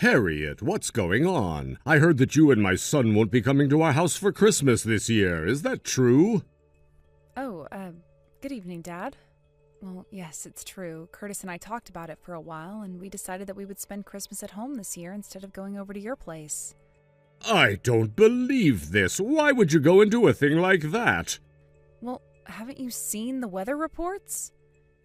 Harriet, what's going on? I heard that you and my son won't be coming to our house for Christmas this year. Is that true? Oh, good evening, Dad. Well, yes, it's true. Curtis and I talked about it for a while, and we decided that we would spend Christmas at home this year instead of going over to your place. I don't believe this. Why would you go and do a thing like that? Well, haven't you seen the weather reports?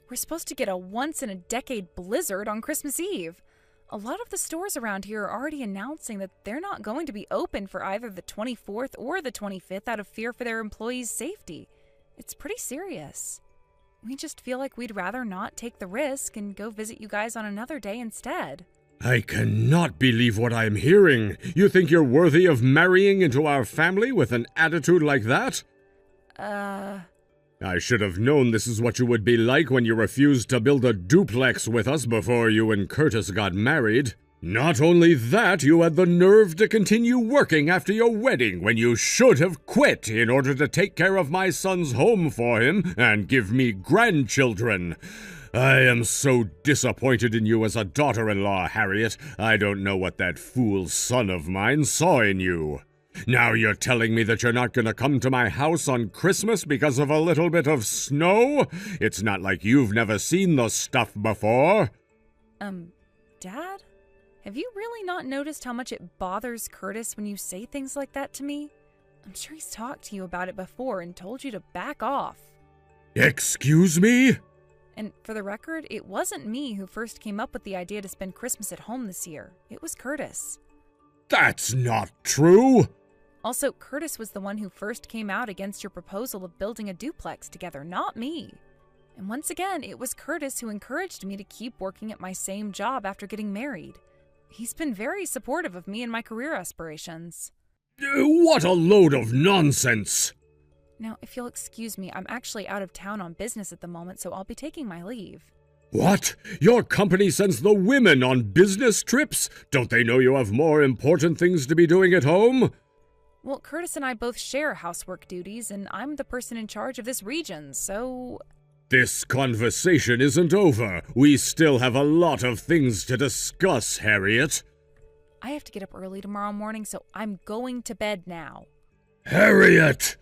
We're supposed to get a once-in-a-decade blizzard on Christmas Eve. A lot of the stores around here are already announcing that they're not going to be open for either the 24th or the 25th out of fear for their employees' safety. It's pretty serious. We just feel like we'd rather not take the risk and go visit you guys on another day instead. I cannot believe what I'm hearing. You think you're worthy of marrying into our family with an attitude like that? I should have known this is what you would be like when you refused to build a duplex with us before you and Curtis got married. Not only that, you had the nerve to continue working after your wedding when you should have quit in order to take care of my son's home for him and give me grandchildren. I am so disappointed in you as a daughter-in-law, Harriet. I don't know what that fool son of mine saw in you. Now you're telling me that you're not going to come to my house on Christmas because of a little bit of snow? It's not like you've never seen the stuff before. Dad? Have you really not noticed how much it bothers Curtis when you say things like that to me? I'm sure he's talked to you about it before and told you to back off. Excuse me? And for the record, it wasn't me who first came up with the idea to spend Christmas at home this year. It was Curtis. That's not true. Also, Curtis was the one who first came out against your proposal of building a duplex together, not me. And once again, it was Curtis who encouraged me to keep working at my same job after getting married. He's been very supportive of me and my career aspirations. What a load of nonsense! Now, if you'll excuse me, I'm actually out of town on business at the moment, so I'll be taking my leave. What? Your company sends the women on business trips? Don't they know you have more important things to be doing at home? Well, Curtis and I both share housework duties, and I'm the person in charge of this region, so... This conversation isn't over. We still have a lot of things to discuss, Harriet. I have to get up early tomorrow morning, so I'm going to bed now. Harriet!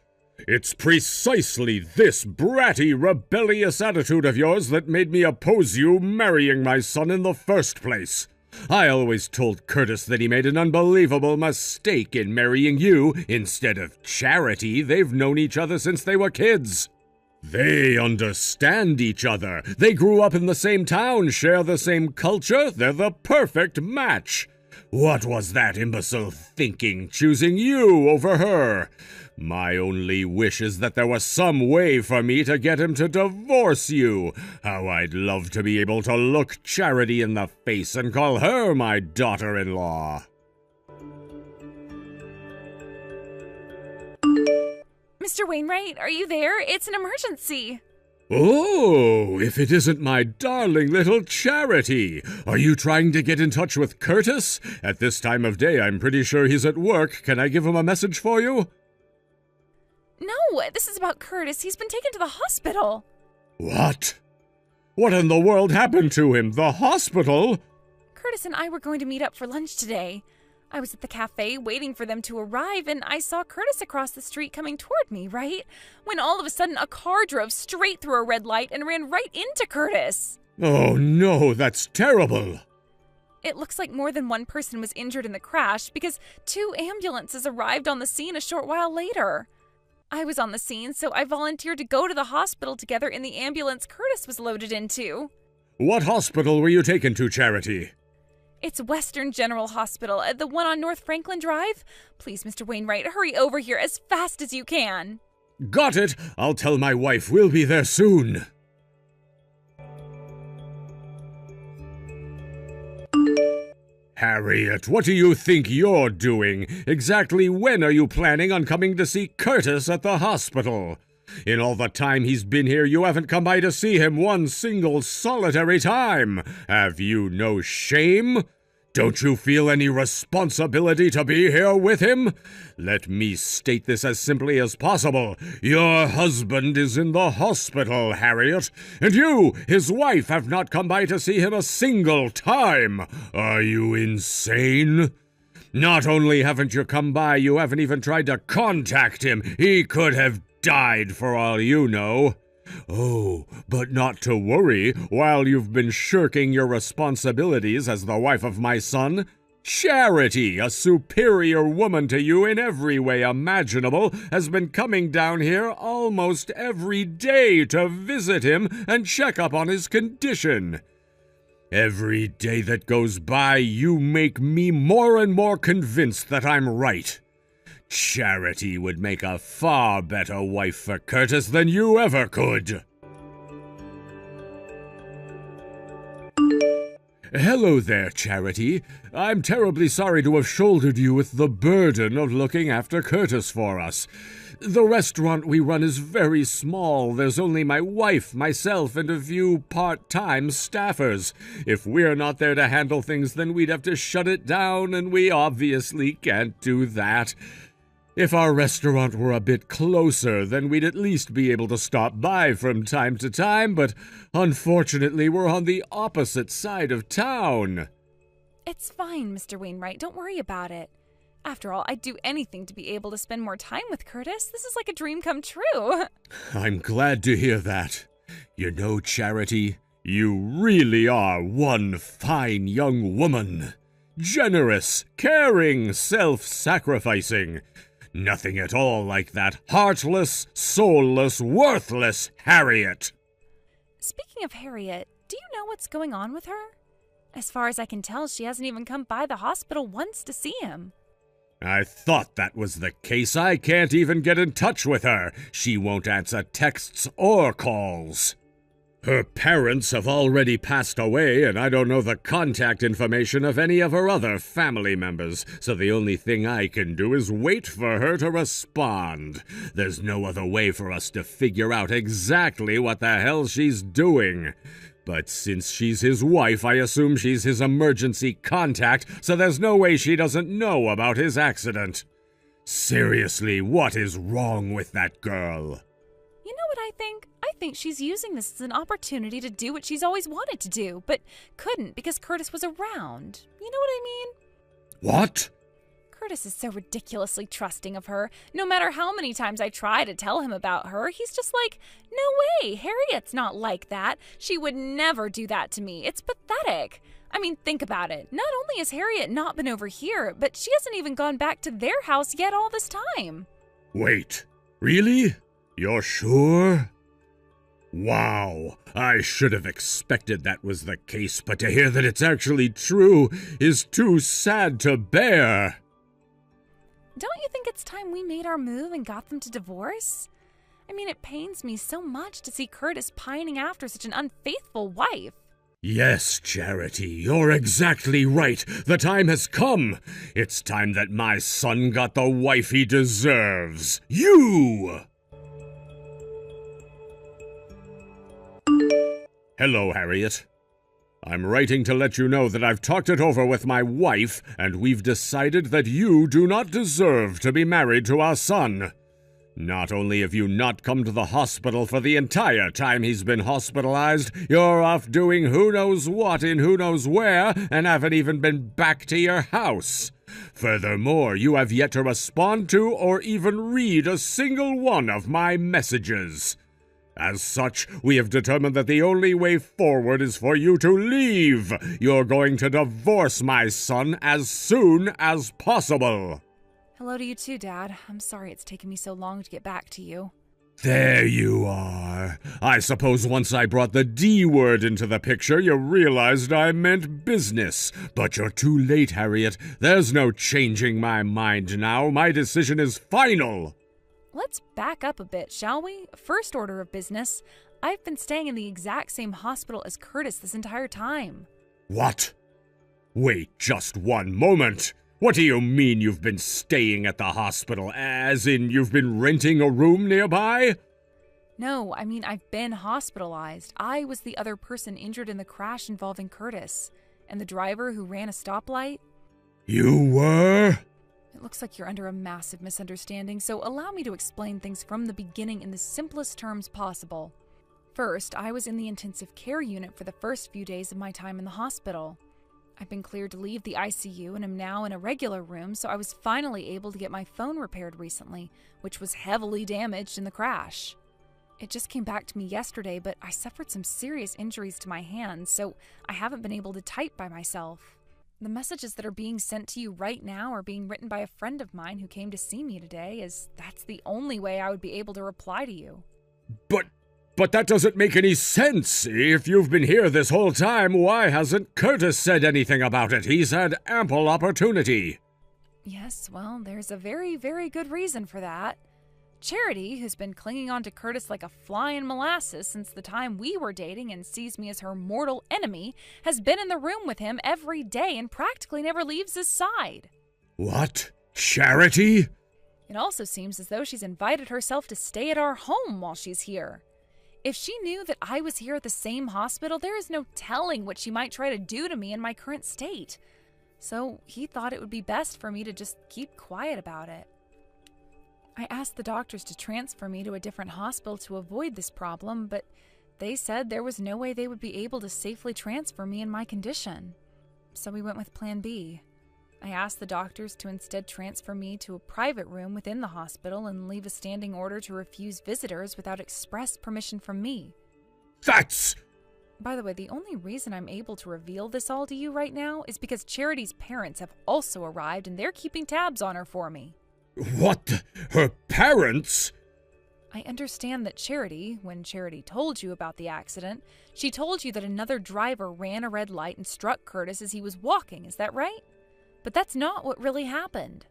It's precisely this bratty, rebellious attitude of yours that made me oppose you marrying my son in the first place. I always told Curtis that he made an unbelievable mistake in marrying you instead of Charity. They've known each other since they were kids. They understand each other. They grew up in the same town, share the same culture. They're the perfect match. What was that imbecile thinking, choosing you over her? My only wish is that there was some way for me to get him to divorce you. How I'd love to be able to look Charity in the face and call her my daughter-in-law. Mr. Wainwright, are you there? It's an emergency. Oh, if it isn't my darling little Charity. Are you trying to get in touch with Curtis? At this time of day, I'm pretty sure he's at work. Can I give him a message for you? No, this is about Curtis. He's been taken to the hospital. What? What in the world happened to him? The hospital? Curtis and I were going to meet up for lunch today. I was at the cafe waiting for them to arrive, and I saw Curtis across the street coming toward me, right? When all of a sudden a car drove straight through a red light and ran right into Curtis. Oh no, that's terrible. It looks like more than one person was injured in the crash because 2 ambulances arrived on the scene a short while later. I was on the scene, so I volunteered to go to the hospital together in the ambulance Curtis was loaded into. What hospital were you taken to, Charity? It's Western General Hospital, the one on North Franklin Drive. Please, Mr. Wainwright, hurry over here as fast as you can. Got it. I'll tell my wife we'll be there soon. Harriet, what do you think you're doing? Exactly when are you planning on coming to see Curtis at the hospital? In all the time he's been here, you haven't come by to see him one single solitary time. Have you no shame? Don't you feel any responsibility to be here with him? Let me state this as simply as possible. Your husband is in the hospital, Harriet, and you, his wife, have not come by to see him a single time. Are you insane? Not only haven't you come by, you haven't even tried to contact him. He could have died for all you know. Oh, but not to worry. While you've been shirking your responsibilities as the wife of my son, Charity, a superior woman to you in every way imaginable, has been coming down here almost every day to visit him and check up on his condition. Every day that goes by, you make me more and more convinced that I'm right. Charity would make a far better wife for Curtis than you ever could. Hello there, Charity. I'm terribly sorry to have shouldered you with the burden of looking after Curtis for us. The restaurant we run is very small. There's only my wife, myself, and a few part-time staffers. If we're not there to handle things, then we'd have to shut it down, and we obviously can't do that. If our restaurant were a bit closer, then we'd at least be able to stop by from time to time, but unfortunately we're on the opposite side of town. It's fine, Mr. Wainwright. Don't worry about it. After all, I'd do anything to be able to spend more time with Curtis. This is like a dream come true. I'm glad to hear that. You know, Charity, you really are one fine young woman. Generous, caring, self-sacrificing. Nothing at all like that heartless, soulless, worthless Harriet. Speaking of Harriet, do you know what's going on with her? As far as I can tell, she hasn't even come by the hospital once to see him. I thought that was the case. I can't even get in touch with her. She won't answer texts or calls. Her parents have already passed away, and I don't know the contact information of any of her other family members, so the only thing I can do is wait for her to respond. There's no other way for us to figure out exactly what the hell she's doing. But since she's his wife, I assume she's his emergency contact, so there's no way she doesn't know about his accident. Seriously, what is wrong with that girl? You know what I think? I think she's using this as an opportunity to do what she's always wanted to do, but couldn't because Curtis was around. You know what I mean? What? Curtis is so ridiculously trusting of her. No matter how many times I try to tell him about her, he's just like, no way, Harriet's not like that. She would never do that to me. It's pathetic. I mean, think about it. Not only has Harriet not been over here, but she hasn't even gone back to their house yet all this time. Wait, really? You're sure? Wow, I should have expected that was the case, but to hear that it's actually true is too sad to bear. Don't you think it's time we made our move and got them to divorce? I mean, it pains me so much to see Curtis pining after such an unfaithful wife. Yes, Charity, you're exactly right. The time has come. It's time that my son got the wife he deserves. You! Hello, Harriet. I'm writing to let you know that I've talked it over with my wife, and we've decided that you do not deserve to be married to our son. Not only have you not come to the hospital for the entire time he's been hospitalized, you're off doing who knows what in who knows where, and haven't even been back to your house. Furthermore, you have yet to respond to or even read a single one of my messages. As such, we have determined that the only way forward is for you to leave. You're going to divorce my son as soon as possible. Hello to you too, Dad. I'm sorry it's taken me so long to get back to you. There you are. I suppose once I brought the D word into the picture, you realized I meant business. But you're too late, Harriet. There's no changing my mind now. My decision is final. Let's back up a bit, shall we? First order of business. I've been staying in the exact same hospital as Curtis this entire time. What? Wait just one moment. What do you mean you've been staying at the hospital? As in you've been renting a room nearby? No, I mean I've been hospitalized. I was the other person injured in the crash involving Curtis. and the driver who ran a stoplight. You were? It looks like you're under a massive misunderstanding, so allow me to explain things from the beginning in the simplest terms possible. First, I was in the intensive care unit for the first few days of my time in the hospital. I've been cleared to leave the ICU and am now in a regular room, so I was finally able to get my phone repaired recently, which was heavily damaged in the crash. It just came back to me yesterday, but I suffered some serious injuries to my hands, so I haven't been able to type by myself. The messages that are being sent to you right now are being written by a friend of mine who came to see me today, as that's the only way I would be able to reply to you. But that doesn't make any sense. If you've been here this whole time, why hasn't Curtis said anything about it? He's had ample opportunity. Yes, well, there's a very, very good reason for that. Charity, who's been clinging on to Curtis like a fly in molasses since the time we were dating and sees me as her mortal enemy, has been in the room with him every day and practically never leaves his side. What? Charity? It also seems as though she's invited herself to stay at our home while she's here. If she knew that I was here at the same hospital, there is no telling what she might try to do to me in my current state. So he thought it would be best for me to just keep quiet about it. I asked the doctors to transfer me to a different hospital to avoid this problem, but they said there was no way they would be able to safely transfer me in my condition. So we went with Plan B. I asked the doctors to instead transfer me to a private room within the hospital and leave a standing order to refuse visitors without express permission from me. That's... By the way, the only reason I'm able to reveal this all to you right now is because Charity's parents have also arrived and they're keeping tabs on her for me. What? Her parents? I understand that Charity, when Charity told you about the accident, she told you that another driver ran a red light and struck Curtis as he was walking, is that right? But that's not what really happened.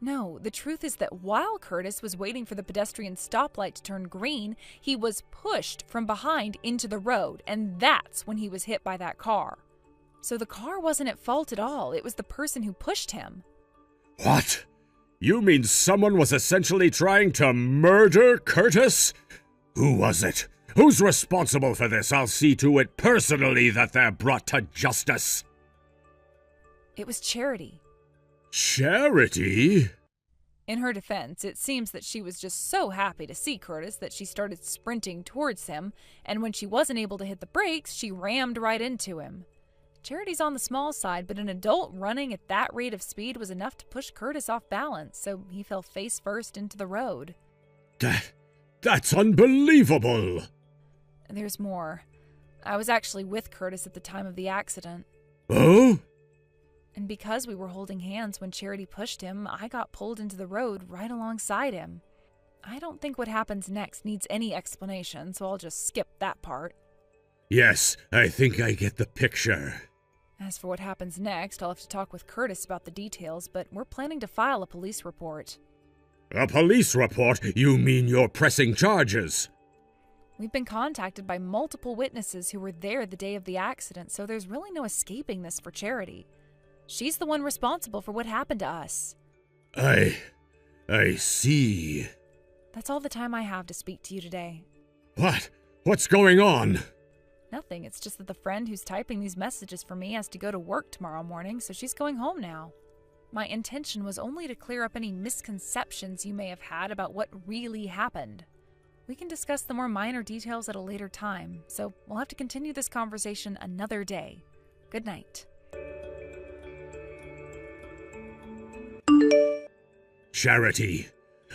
No, the truth is that while Curtis was waiting for the pedestrian stoplight to turn green, he was pushed from behind into the road, and that's when he was hit by that car. So the car wasn't at fault at all, it was the person who pushed him. What? You mean someone was essentially trying to murder Curtis? Who was it? Who's responsible for this? I'll see to it personally that they're brought to justice. It was Charity. Charity? In her defense, it seems that she was just so happy to see Curtis that she started sprinting towards him, and when she wasn't able to hit the brakes, she rammed right into him. Charity's on the small side, but an adult running at that rate of speed was enough to push Curtis off balance, so he fell face first into the road. That's unbelievable! There's more. I was actually with Curtis at the time of the accident. Oh? And because we were holding hands when Charity pushed him, I got pulled into the road right alongside him. I don't think what happens next needs any explanation, so I'll just skip that part. Yes, I think I get the picture. As for what happens next, I'll have to talk with Curtis about the details, but we're planning to file a police report. A police report? You mean you're pressing charges? We've been contacted by multiple witnesses who were there the day of the accident, so there's really no escaping this for Charity. She's the one responsible for what happened to us. I see. That's all the time I have to speak to you today. What? What's going on? Nothing, it's just that the friend who's typing these messages for me has to go to work tomorrow morning, so she's going home now. My intention was only to clear up any misconceptions you may have had about what really happened. We can discuss the more minor details at a later time, so we'll have to continue this conversation another day. Good night. Charity,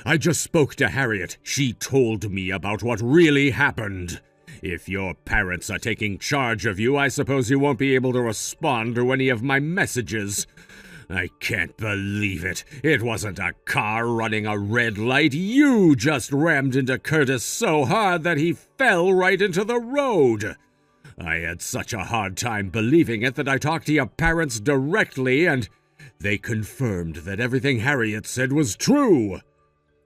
I just spoke to Harriet. She told me about what really happened. If your parents are taking charge of you, I suppose you won't be able to respond to any of my messages. I can't believe it. It wasn't a car running a red light. You just rammed into Curtis so hard that he fell right into the road. I had such a hard time believing it that I talked to your parents directly, and they confirmed that everything Harriet said was true.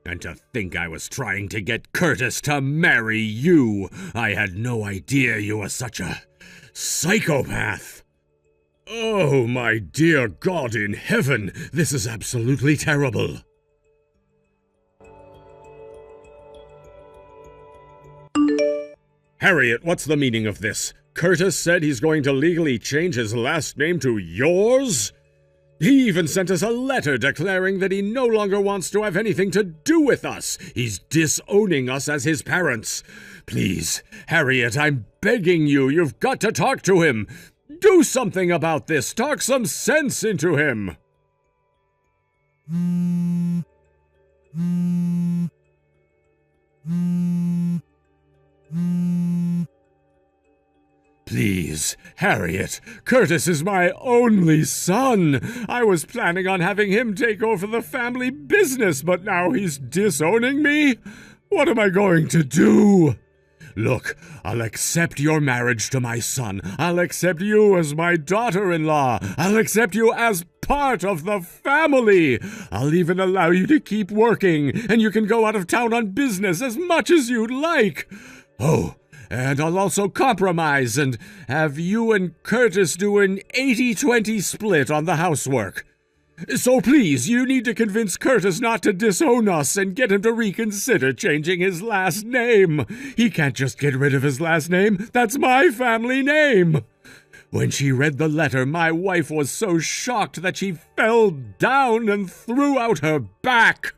And to think I was trying to get Curtis to marry you. I had no idea you were such a psychopath. Oh, my dear God in heaven, this is absolutely terrible. Harriet, what's the meaning of this? Curtis said he's going to legally change his last name to yours? He even sent us a letter declaring that he no longer wants to have anything to do with us. He's disowning us as his parents. Please, Harriet, I'm begging you, you've got to talk to him. Do something about this. Talk some sense into him. Please, Harriet, Curtis is my only son. I was planning on having him take over the family business, but now he's disowning me? What am I going to do? Look, I'll accept your marriage to my son. I'll accept you as my daughter-in-law. I'll accept you as part of the family. I'll even allow you to keep working, and you can go out of town on business as much as you'd like. Oh, and I'll also compromise and have you and Curtis do an 80-20 split on the housework. So please, you need to convince Curtis not to disown us and get him to reconsider changing his last name. He can't just get rid of his last name. That's my family name. When she read the letter, my wife was so shocked that she fell down and threw out her back.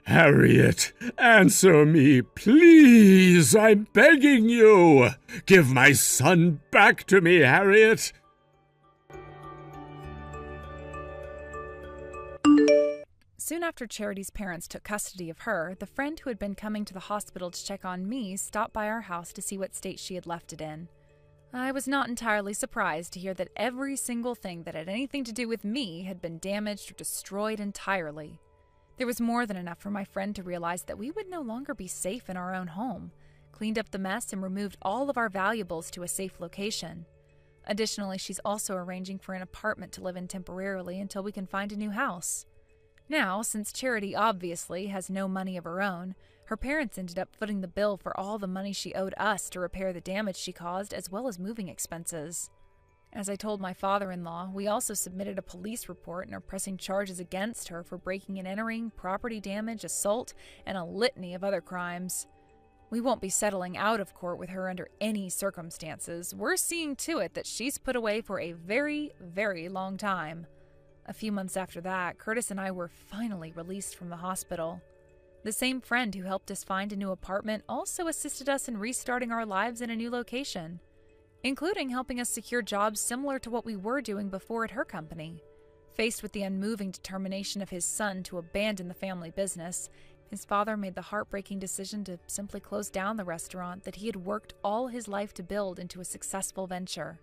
Harriet, answer me, please. I'm begging you. Give my son back to me, Harriet. Soon after Charity's parents took custody of her, the friend who had been coming to the hospital to check on me stopped by our house to see what state she had left it in. I was not entirely surprised to hear that every single thing that had anything to do with me had been damaged or destroyed entirely. There was more than enough for my friend to realize that we would no longer be safe in our own home, cleaned up the mess, and removed all of our valuables to a safe location. Additionally, she's also arranging for an apartment to live in temporarily until we can find a new house. Now, since Charity obviously has no money of her own, her parents ended up footing the bill for all the money she owed us to repair the damage she caused, as well as moving expenses. As I told my father-in-law, we also submitted a police report and are pressing charges against her for breaking and entering, property damage, assault, and a litany of other crimes. We won't be settling out of court with her under any circumstances. We're seeing to it that she's put away for a very, very long time. A few months after that, Curtis and I were finally released from the hospital. The same friend who helped us find a new apartment also assisted us in restarting our lives in a new location, including helping us secure jobs similar to what we were doing before at her company. Faced with the unmoving determination of his son to abandon the family business, his father made the heartbreaking decision to simply close down the restaurant that he had worked all his life to build into a successful venture.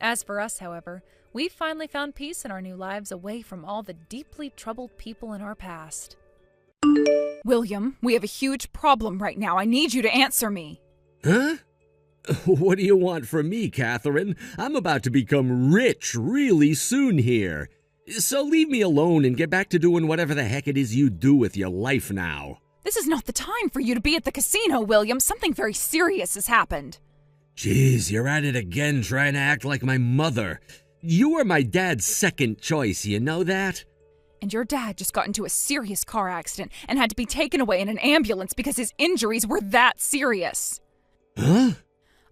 As for us, however, we finally found peace in our new lives away from all the deeply troubled people in our past. William, we have a huge problem right now. I need you to answer me. Huh? What do you want from me, Catherine? I'm about to become rich really soon here. So leave me alone and get back to doing whatever the heck it is you do with your life now. This is not the time for you to be at the casino, William. Something very serious has happened. Jeez, you're at it again trying to act like my mother. You were my dad's second choice, you know that? And your dad just got into a serious car accident and had to be taken away in an ambulance because his injuries were that serious. Huh?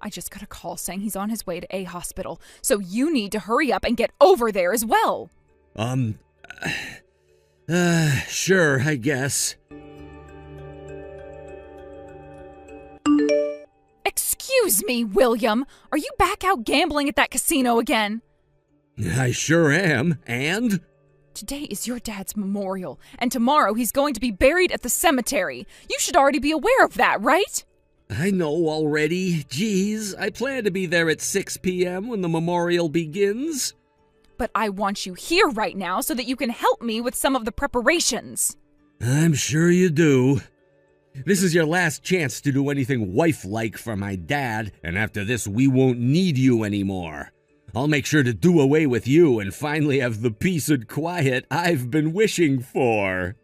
I just got a call saying he's on his way to a hospital, so you need to hurry up and get over there as well. Sure, I guess. Excuse me, William. Are you back out gambling at that casino again? I sure am, and? Today is your dad's memorial, and tomorrow he's going to be buried at the cemetery. You should already be aware of that, right? I know already. Jeez, I plan to be there at 6 p.m. when the memorial begins. But I want you here right now so that you can help me with some of the preparations. I'm sure you do. This is your last chance to do anything wife-like for my dad, and after this we won't need you anymore. I'll make sure to do away with you and finally have the peace and quiet I've been wishing for.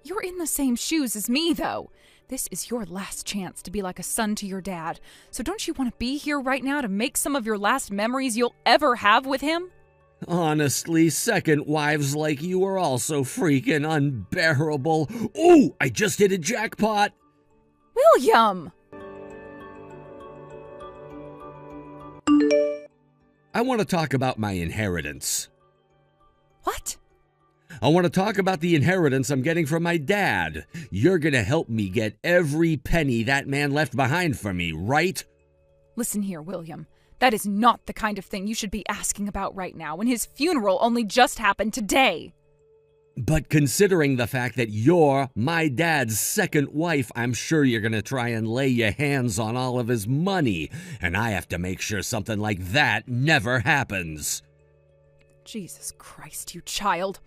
You're in the same shoes as me, though. This is your last chance to be like a son to your dad. So don't you want to be here right now to make some of your last memories you'll ever have with him? Honestly, second wives like you are also freaking unbearable. Ooh, I just hit a jackpot. William! I want to talk about my inheritance. What? I want to talk about the inheritance I'm getting from my dad. You're going to help me get every penny that man left behind for me, right? Listen here, William. That is not the kind of thing you should be asking about right now when his funeral only just happened today. But considering the fact that you're my dad's second wife, I'm sure you're going to try and lay your hands on all of his money, and I have to make sure something like that never happens. Jesus Christ, you child.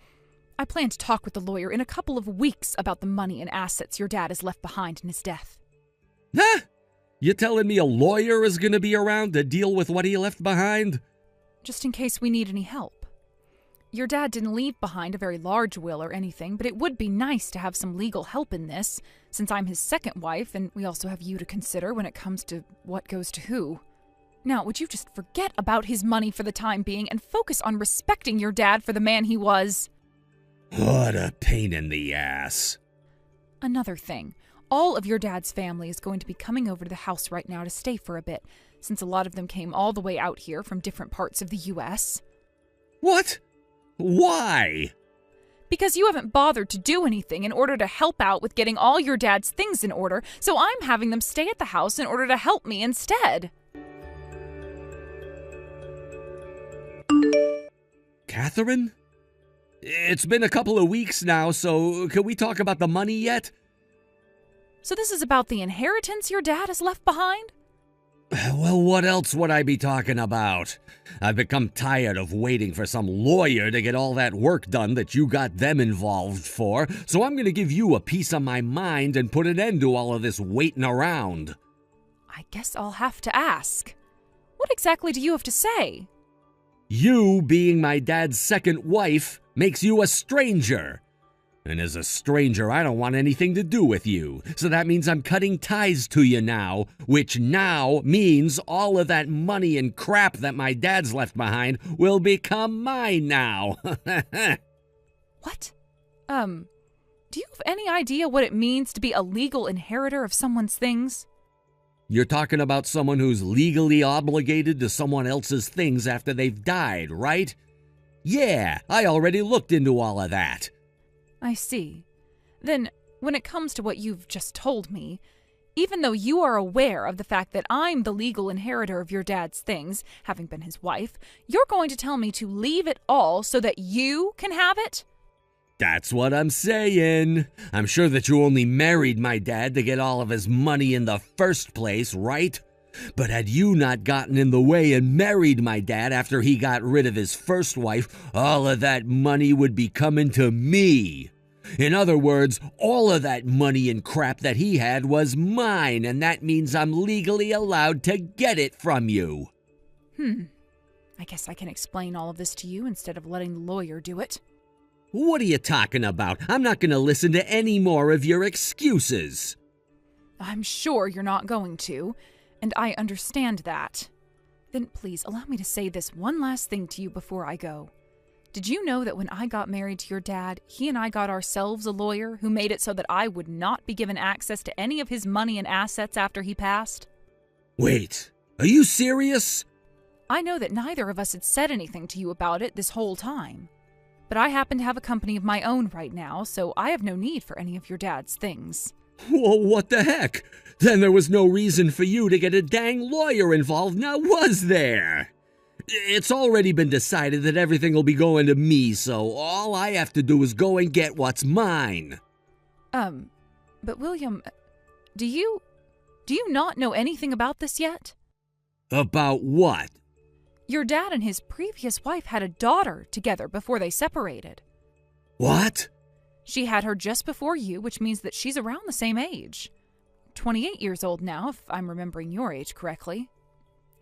I plan to talk with the lawyer in a couple of weeks about the money and assets your dad has left behind in his death. Huh? You telling me a lawyer is going to be around to deal with what he left behind? Just in case we need any help. Your dad didn't leave behind a very large will or anything, but it would be nice to have some legal help in this, since I'm his second wife and we also have you to consider when it comes to what goes to who. Now, would you just forget about his money for the time being and focus on respecting your dad for the man he was? What a pain in the ass. Another thing, all of your dad's family is going to be coming over to the house right now to stay for a bit, since a lot of them came all the way out here from different parts of the U.S. What? Why? Because you haven't bothered to do anything in order to help out with getting all your dad's things in order, so I'm having them stay at the house in order to help me instead. Catherine? It's been a couple of weeks now, so can we talk about the money yet? So this is about the inheritance your dad has left behind? Well, what else would I be talking about? I've become tired of waiting for some lawyer to get all that work done that you got them involved for, so I'm going to give you a piece of my mind and put an end to all of this waiting around. I guess I'll have to ask. What exactly do you have to say? You, being my dad's second wife, makes you a stranger. And as a stranger, I don't want anything to do with you. So that means I'm cutting ties to you now, which now means all of that money and crap that my dad's left behind will become mine now. What? Do you have any idea what it means to be a legal inheritor of someone's things? You're talking about someone who's legally obligated to someone else's things after they've died, right? Yeah, I already looked into all of that. I see. Then, when it comes to what you've just told me, even though you are aware of the fact that I'm the legal inheritor of your dad's things, having been his wife, you're going to tell me to leave it all so that you can have it? That's what I'm saying. I'm sure that you only married my dad to get all of his money in the first place, right? But had you not gotten in the way and married my dad after he got rid of his first wife, all of that money would be coming to me. In other words, all of that money and crap that he had was mine, and that means I'm legally allowed to get it from you. I guess I can explain all of this to you instead of letting the lawyer do it. What are you talking about? I'm not going to listen to any more of your excuses. I'm sure you're not going to, and I understand that. Then please allow me to say this one last thing to you before I go. Did you know that when I got married to your dad, he and I got ourselves a lawyer who made it so that I would not be given access to any of his money and assets after he passed? Wait, are you serious? I know that neither of us had said anything to you about it this whole time. But I happen to have a company of my own right now, so I have no need for any of your dad's things. Well, what the heck? Then there was no reason for you to get a dang lawyer involved, now was there? It's already been decided that everything will be going to me, so all I have to do is go and get what's mine. But William, do you not know anything about this yet? About what? Your dad and his previous wife had a daughter together before they separated. What? She had her just before you, which means that she's around the same age. 28 years old now, if I'm remembering your age correctly.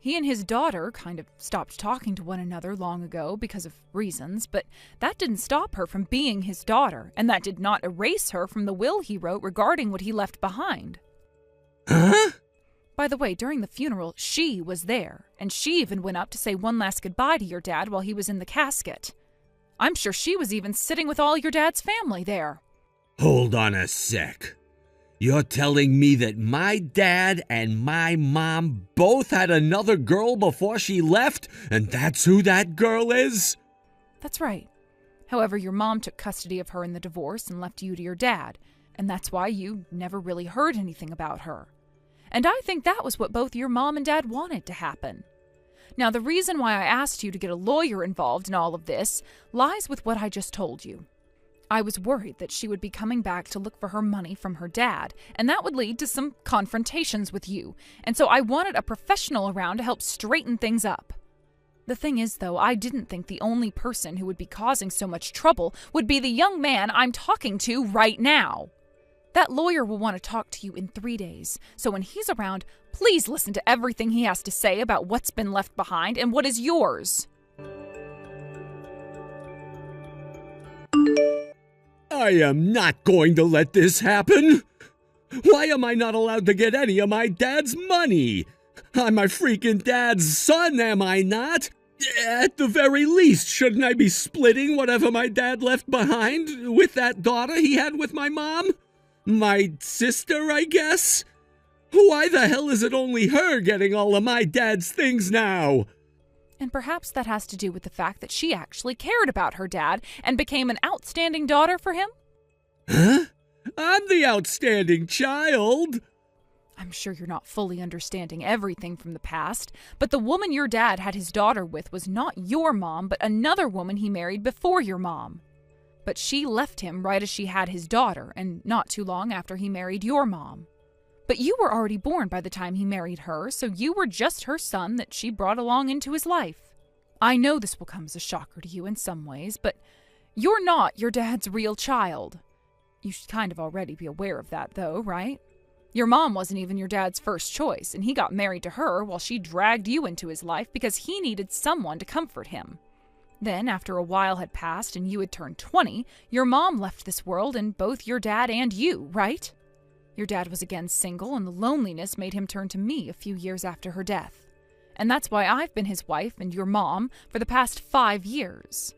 He and his daughter kind of stopped talking to one another long ago because of reasons, but that didn't stop her from being his daughter, and that did not erase her from the will he wrote regarding what he left behind. Huh? By the way, during the funeral, she was there, and she even went up to say one last goodbye to your dad while he was in the casket. I'm sure she was even sitting with all your dad's family there. Hold on a sec. You're telling me that my dad and my mom both had another girl before she left, and that's who that girl is? That's right. However, your mom took custody of her in the divorce and left you to your dad, and that's why you never really heard anything about her. And I think that was what both your mom and dad wanted to happen. Now, the reason why I asked you to get a lawyer involved in all of this lies with what I just told you. I was worried that she would be coming back to look for her money from her dad, and that would lead to some confrontations with you, and so I wanted a professional around to help straighten things up. The thing is, though, I didn't think the only person who would be causing so much trouble would be the young man I'm talking to right now. That lawyer will want to talk to you in 3 days, so when he's around, please listen to everything he has to say about what's been left behind and what is yours. I am not going to let this happen. Why am I not allowed to get any of my dad's money? I'm my freaking dad's son, am I not? At the very least, shouldn't I be splitting whatever my dad left behind with that daughter he had with my mom? My sister, I guess? Why the hell is it only her getting all of my dad's things now? And perhaps that has to do with the fact that she actually cared about her dad and became an outstanding daughter for him? Huh? I'm the outstanding child. I'm sure you're not fully understanding everything from the past, but the woman your dad had his daughter with was not your mom, but another woman he married before your mom. But she left him right as she had his daughter, and not too long after he married your mom. But you were already born by the time he married her, so you were just her son that she brought along into his life. I know this will come as a shocker to you in some ways, but you're not your dad's real child. You should kind of already be aware of that, though, right? Your mom wasn't even your dad's first choice, and he got married to her while she dragged you into his life because he needed someone to comfort him. Then, after a while had passed and you had turned 20, your mom left this world and both your dad and you, right? Your dad was again single, and the loneliness made him turn to me a few years after her death. And that's why I've been his wife and your mom for the past 5 years.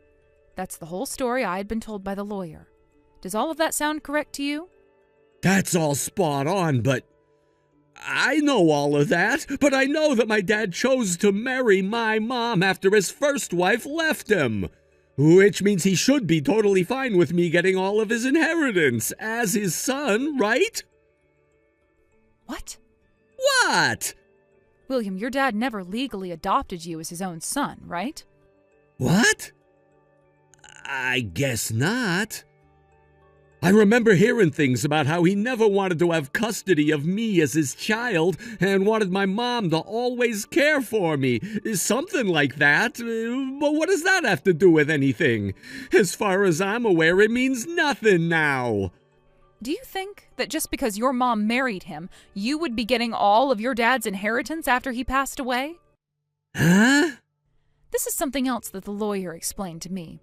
That's the whole story I had been told by the lawyer. Does all of that sound correct to you? That's all spot on, but I know all of that. But I know that my dad chose to marry my mom after his first wife left him. Which means he should be totally fine with me getting all of his inheritance as his son, right? What? What? William, your dad never legally adopted you as his own son, right? What? I guess not. I remember hearing things about how he never wanted to have custody of me as his child and wanted my mom to always care for me. Something like that. But what does that have to do with anything? As far as I'm aware, it means nothing now. Do you think that just because your mom married him, you would be getting all of your dad's inheritance after he passed away? Huh? This is something else that the lawyer explained to me.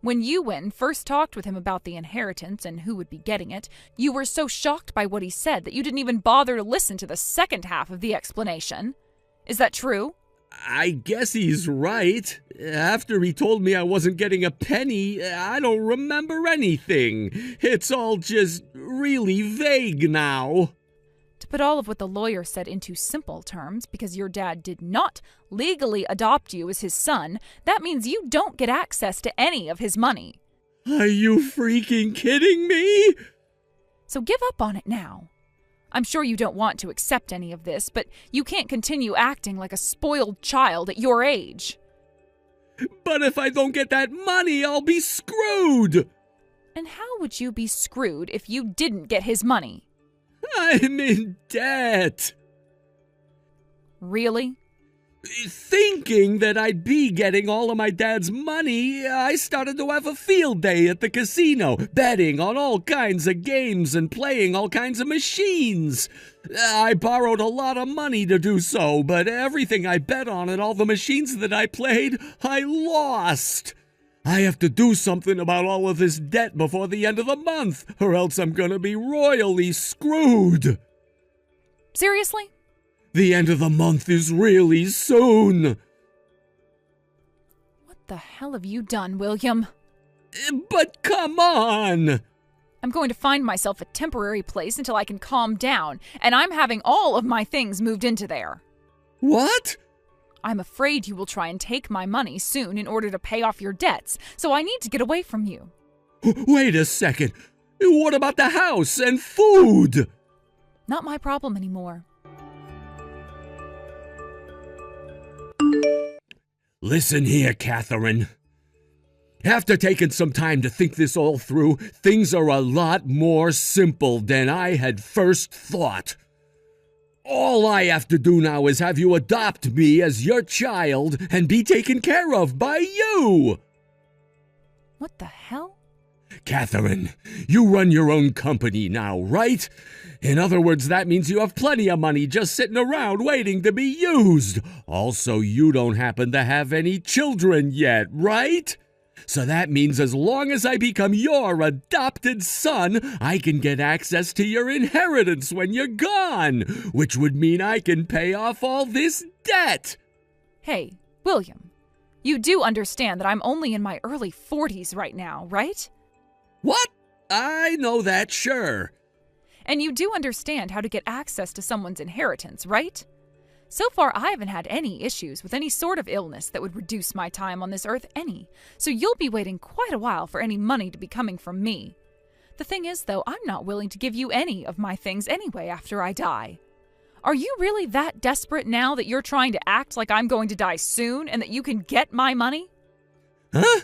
When you went and first talked with him about the inheritance and who would be getting it, you were so shocked by what he said that you didn't even bother to listen to the second half of the explanation. Is that true? I guess he's right. After he told me I wasn't getting a penny, I don't remember anything. It's all just really vague now. To put all of what the lawyer said into simple terms, because your dad did not legally adopt you as his son, that means you don't get access to any of his money. Are you freaking kidding me? So give up on it now. I'm sure you don't want to accept any of this, but you can't continue acting like a spoiled child at your age. But if I don't get that money, I'll be screwed. And how would you be screwed if you didn't get his money? I'm in debt. Really? Thinking that I'd be getting all of my dad's money, I started to have a field day at the casino, betting on all kinds of games and playing all kinds of machines. I borrowed a lot of money to do so, but everything I bet on and all the machines that I played, I lost. I have to do something about all of this debt before the end of the month, or else I'm gonna be royally screwed. Seriously? The end of the month is really soon. What the hell have you done, William? But come on! I'm going to find myself a temporary place until I can calm down, and I'm having all of my things moved into there. What? I'm afraid you will try and take my money soon in order to pay off your debts, so I need to get away from you. Wait a second. What about the house and food? Not my problem anymore. Listen here, Catherine. After taking some time to think this all through, things are a lot more simple than I had first thought. All I have to do now is have you adopt me as your child and be taken care of by you. What the hell? Catherine, you run your own company now, right? In other words, that means you have plenty of money just sitting around waiting to be used. Also, you don't happen to have any children yet, right? So that means as long as I become your adopted son, I can get access to your inheritance when you're gone, which would mean I can pay off all this debt. Hey, William, you do understand that I'm only in my early 40s right now, right? What? I know that, sure. And you do understand how to get access to someone's inheritance, right? So far, I haven't had any issues with any sort of illness that would reduce my time on this earth any, so you'll be waiting quite a while for any money to be coming from me. The thing is, though, I'm not willing to give you any of my things anyway after I die. Are you really that desperate now that you're trying to act like I'm going to die soon and that you can get my money? Huh?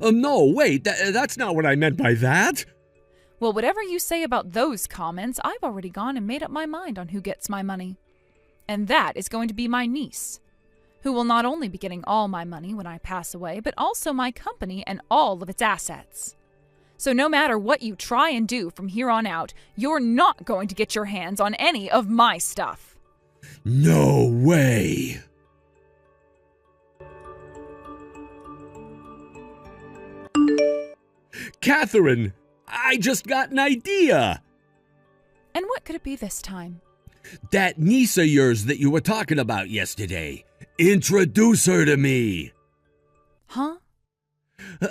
No, wait, that's not what I meant by that. Well, whatever you say about those comments, I've already gone and made up my mind on who gets my money. And that is going to be my niece, who will not only be getting all my money when I pass away, but also my company and all of its assets. So no matter what you try and do from here on out, you're not going to get your hands on any of my stuff. No way. Catherine, I just got an idea. And what could it be this time? That niece of yours that you were talking about yesterday. Introduce her to me. Huh?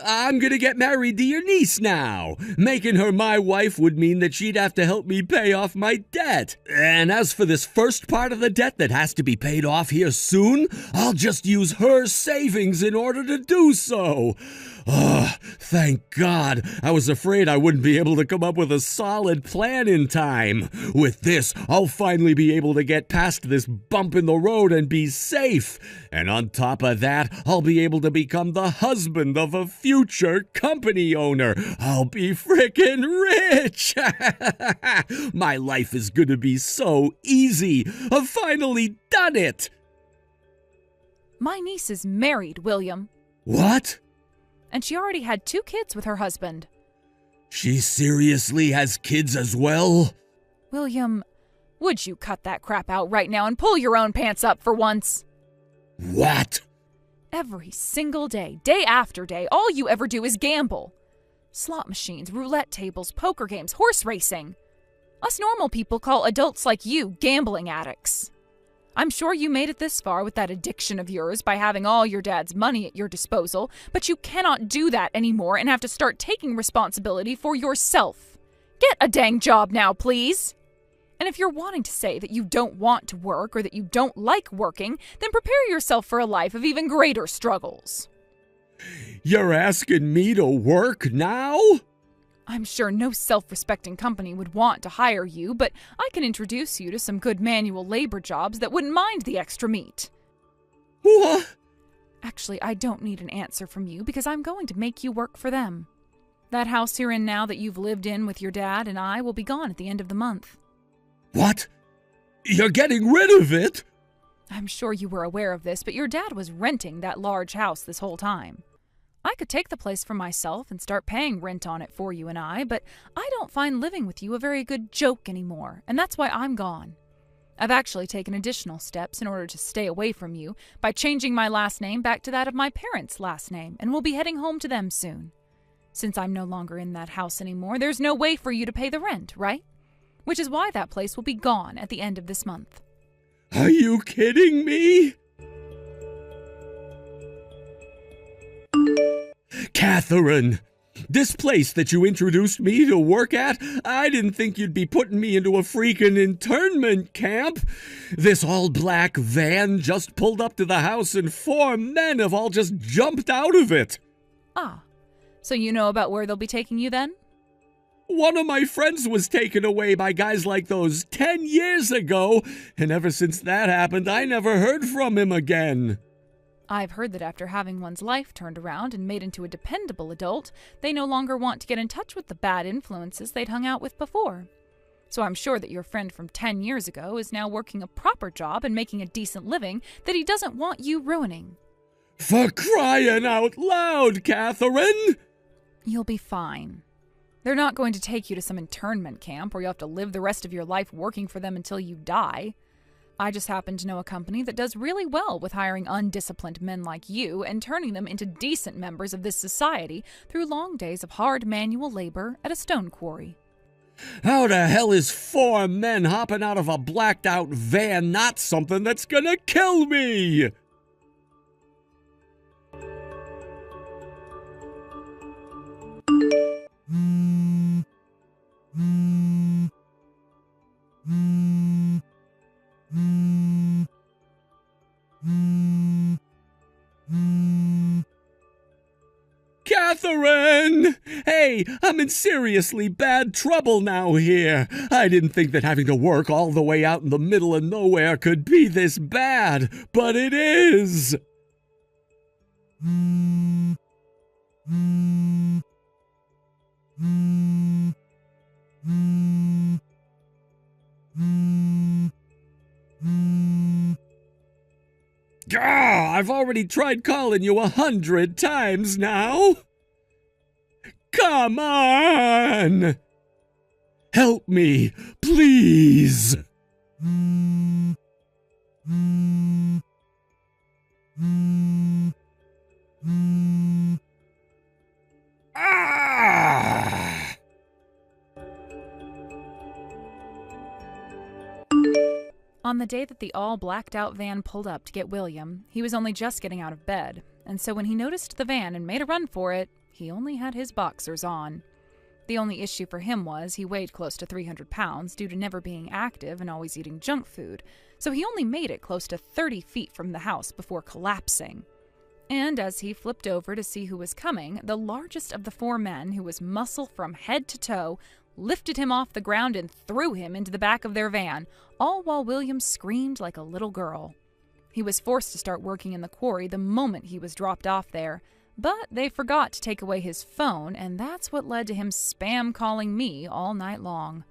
I'm gonna get married to your niece now. Making her my wife would mean that she'd have to help me pay off my debt. And as for this first part of the debt that has to be paid off here soon, I'll just use her savings in order to do so. Oh, thank God. I was afraid I wouldn't be able to come up with a solid plan in time. With this, I'll finally be able to get past this bump in the road and be safe. And on top of that, I'll be able to become the husband of a future company owner. I'll be frickin' rich. My life is gonna be so easy. I've finally done it. My niece is married, William. What? And she already had 2 kids with her husband. She seriously has kids as well? William, would you cut that crap out right now and pull your own pants up for once? What? Every single day, day after day, all you ever do is gamble. Slot machines, roulette tables, poker games, horse racing. Us normal people call adults like you gambling addicts. I'm sure you made it this far with that addiction of yours by having all your dad's money at your disposal, but you cannot do that anymore and have to start taking responsibility for yourself. Get a dang job now, please. And if you're wanting to say that you don't want to work or that you don't like working, then prepare yourself for a life of even greater struggles. You're asking me to work now? I'm sure no self-respecting company would want to hire you, but I can introduce you to some good manual labor jobs that wouldn't mind the extra meat. What? Actually, I don't need an answer from you because I'm going to make you work for them. That house you're in now that you've lived in with your dad and I will be gone at the end of the month. What? You're getting rid of it? I'm sure you were aware of this, but your dad was renting that large house this whole time. I could take the place for myself and start paying rent on it for you and I, but I don't find living with you a very good joke anymore, and that's why I'm gone. I've actually taken additional steps in order to stay away from you by changing my last name back to that of my parents' last name, and will be heading home to them soon. Since I'm no longer in that house anymore, there's no way for you to pay the rent, right? Which is why that place will be gone at the end of this month. Are you kidding me? Catherine, This place that you introduced me to work at, I didn't think you'd be putting me into a freaking internment camp. This all-black van just pulled up to the house and 4 men have all just jumped out of it. Ah, so you know about where they'll be taking you then? One of my friends was taken away by guys like those 10 years ago, and ever since that happened, I never heard from him again. I've heard that after having one's life turned around and made into a dependable adult, they no longer want to get in touch with the bad influences they'd hung out with before. So I'm sure that your friend from 10 years ago is now working a proper job and making a decent living that he doesn't want you ruining. For crying out loud, Catherine! You'll be fine. They're not going to take you to some internment camp where you'll have to live the rest of your life working for them until you die. I just happen to know a company that does really well with hiring undisciplined men like you and turning them into decent members of this society through long days of hard manual labor at a stone quarry. How the hell is 4 men hopping out of a blacked-out van not something that's gonna kill me? Catherine! Hey, I'm in seriously bad trouble now here. I didn't think that having to work all the way out in the middle of nowhere could be this bad, but it is. I've already tried calling you 100 times now. Come on! Help me, please! Ah! On the day that the all-blacked-out van pulled up to get William, he was only just getting out of bed, and so when he noticed the van and made a run for it, he only had his boxers on. The only issue for him was he weighed close to 300 pounds due to never being active and always eating junk food, so he only made it close to 30 feet from the house before collapsing. And as he flipped over to see who was coming, the largest of the 4 men, who was muscle from head to toe, lifted him off the ground and threw him into the back of their van, all while William screamed like a little girl. He was forced to start working in the quarry the moment he was dropped off there, but they forgot to take away his phone, and that's what led to him spam calling me all night long.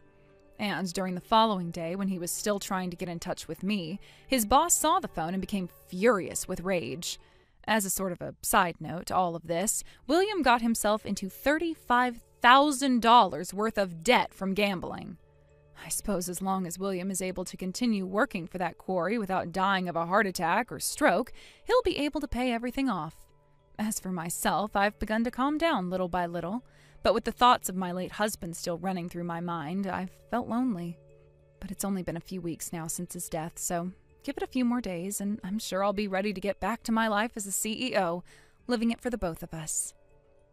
And during the following day, when he was still trying to get in touch with me, his boss saw the phone and became furious with rage. As a sort of a side note to all of this, William got himself into $35,000 worth of debt from gambling. I suppose as long as William is able to continue working for that quarry without dying of a heart attack or stroke, he'll be able to pay everything off. As for myself, I've begun to calm down little by little, but with the thoughts of my late husband still running through my mind, I've felt lonely. But it's only been a few weeks now since his death, so give it a few more days, and I'm sure I'll be ready to get back to my life as a CEO, living it for the both of us.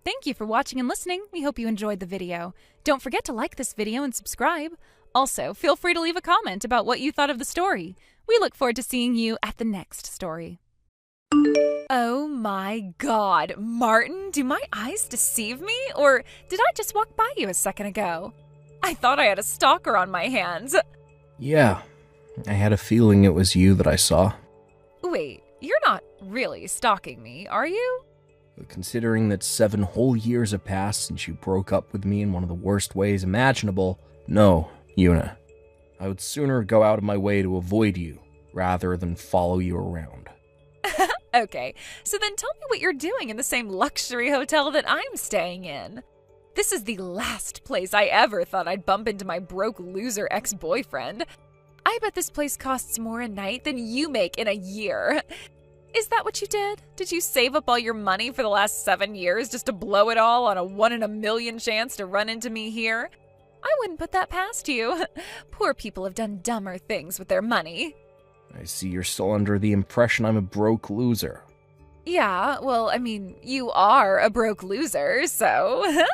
Thank you for watching and listening. We hope you enjoyed the video. Don't forget to like this video and subscribe. Also, feel free to leave a comment about what you thought of the story. We look forward to seeing you at the next story. Oh my God, Martin, do my eyes deceive me? Or did I just walk by you a second ago? I thought I had a stalker on my hands. Yeah, I had a feeling it was you that I saw. Wait, you're not really stalking me, are you? Considering that 7 whole years have passed since you broke up with me in one of the worst ways imaginable, no, Una. I would sooner go out of my way to avoid you, rather than follow you around. Okay, so then tell me what you're doing in the same luxury hotel that I'm staying in. This is the last place I ever thought I'd bump into my broke loser ex-boyfriend. I bet this place costs more a night than you make in a year. Is that what you did? Did you save up all your money for the last 7 years just to blow it all on a 1 in a million chance to run into me here? I wouldn't put that past you. Poor people have done dumber things with their money. I see you're still under the impression I'm a broke loser. Yeah, well, I mean, you are a broke loser, so.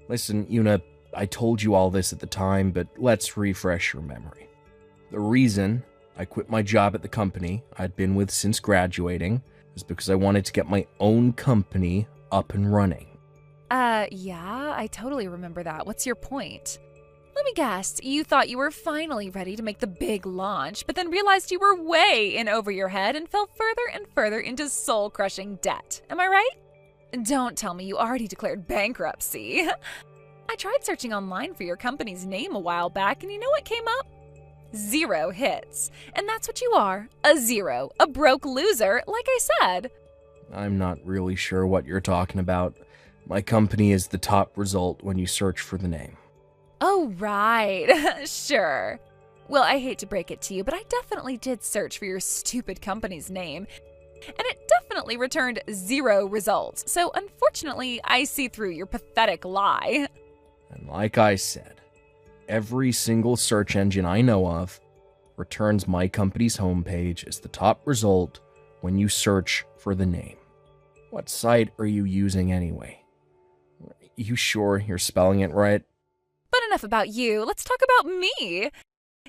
Listen, Una, I told you all this at the time, but let's refresh your memory. The reason I quit my job at the company I'd been with since graduating is because I wanted to get my own company up and running. Yeah, I totally remember that. What's your point? Let me guess, you thought you were finally ready to make the big launch, but then realized you were way in over your head and fell further and further into soul-crushing debt. Am I right? Don't tell me you already declared bankruptcy. I tried searching online for your company's name a while back, and you know what came up? 0 hits. And that's what you are, a zero, a broke loser, like I said. I'm not really sure what you're talking about. My company is the top result when you search for the name. Oh, right. Sure. Well, I hate to break it to you, but I definitely did search for your stupid company's name, and it definitely returned 0 results. So, unfortunately, I see through your pathetic lie. And like I said, every single search engine I know of returns my company's homepage as the top result when you search for the name. What site are you using anyway? You sure you're spelling it right? But enough about you. Let's talk about me.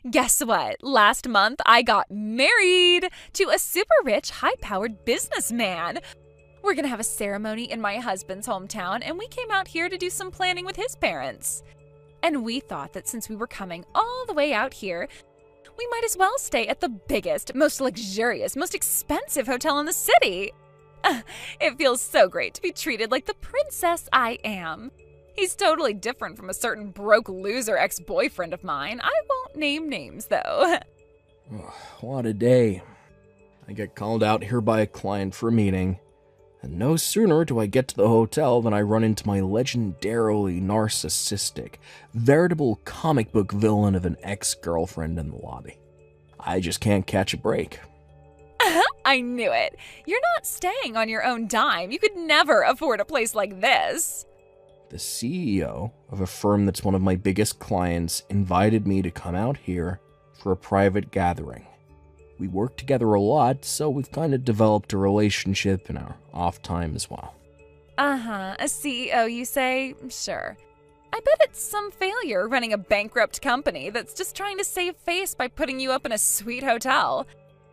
Guess what? Last month, I got married to a super rich, high-powered businessman. We're gonna have a ceremony in my husband's hometown, and we came out here to do some planning with his parents. And we thought that since we were coming all the way out here, we might as well stay at the biggest, most luxurious, most expensive hotel in the city. It feels so great to be treated like the princess I am. He's totally different from a certain broke loser ex-boyfriend of mine. I won't name names, though. What a day. I get called out here by a client for a meeting, and no sooner do I get to the hotel than I run into my legendarily narcissistic, veritable comic book villain of an ex-girlfriend in the lobby. I just can't catch a break. I knew it. You're not staying on your own dime. You could never afford a place like this. The CEO of a firm that's one of my biggest clients invited me to come out here for a private gathering. We work together a lot, so we've kind of developed a relationship in our off time as well. A CEO, you say? Sure. I bet it's some failure running a bankrupt company that's just trying to save face by putting you up in a sweet hotel.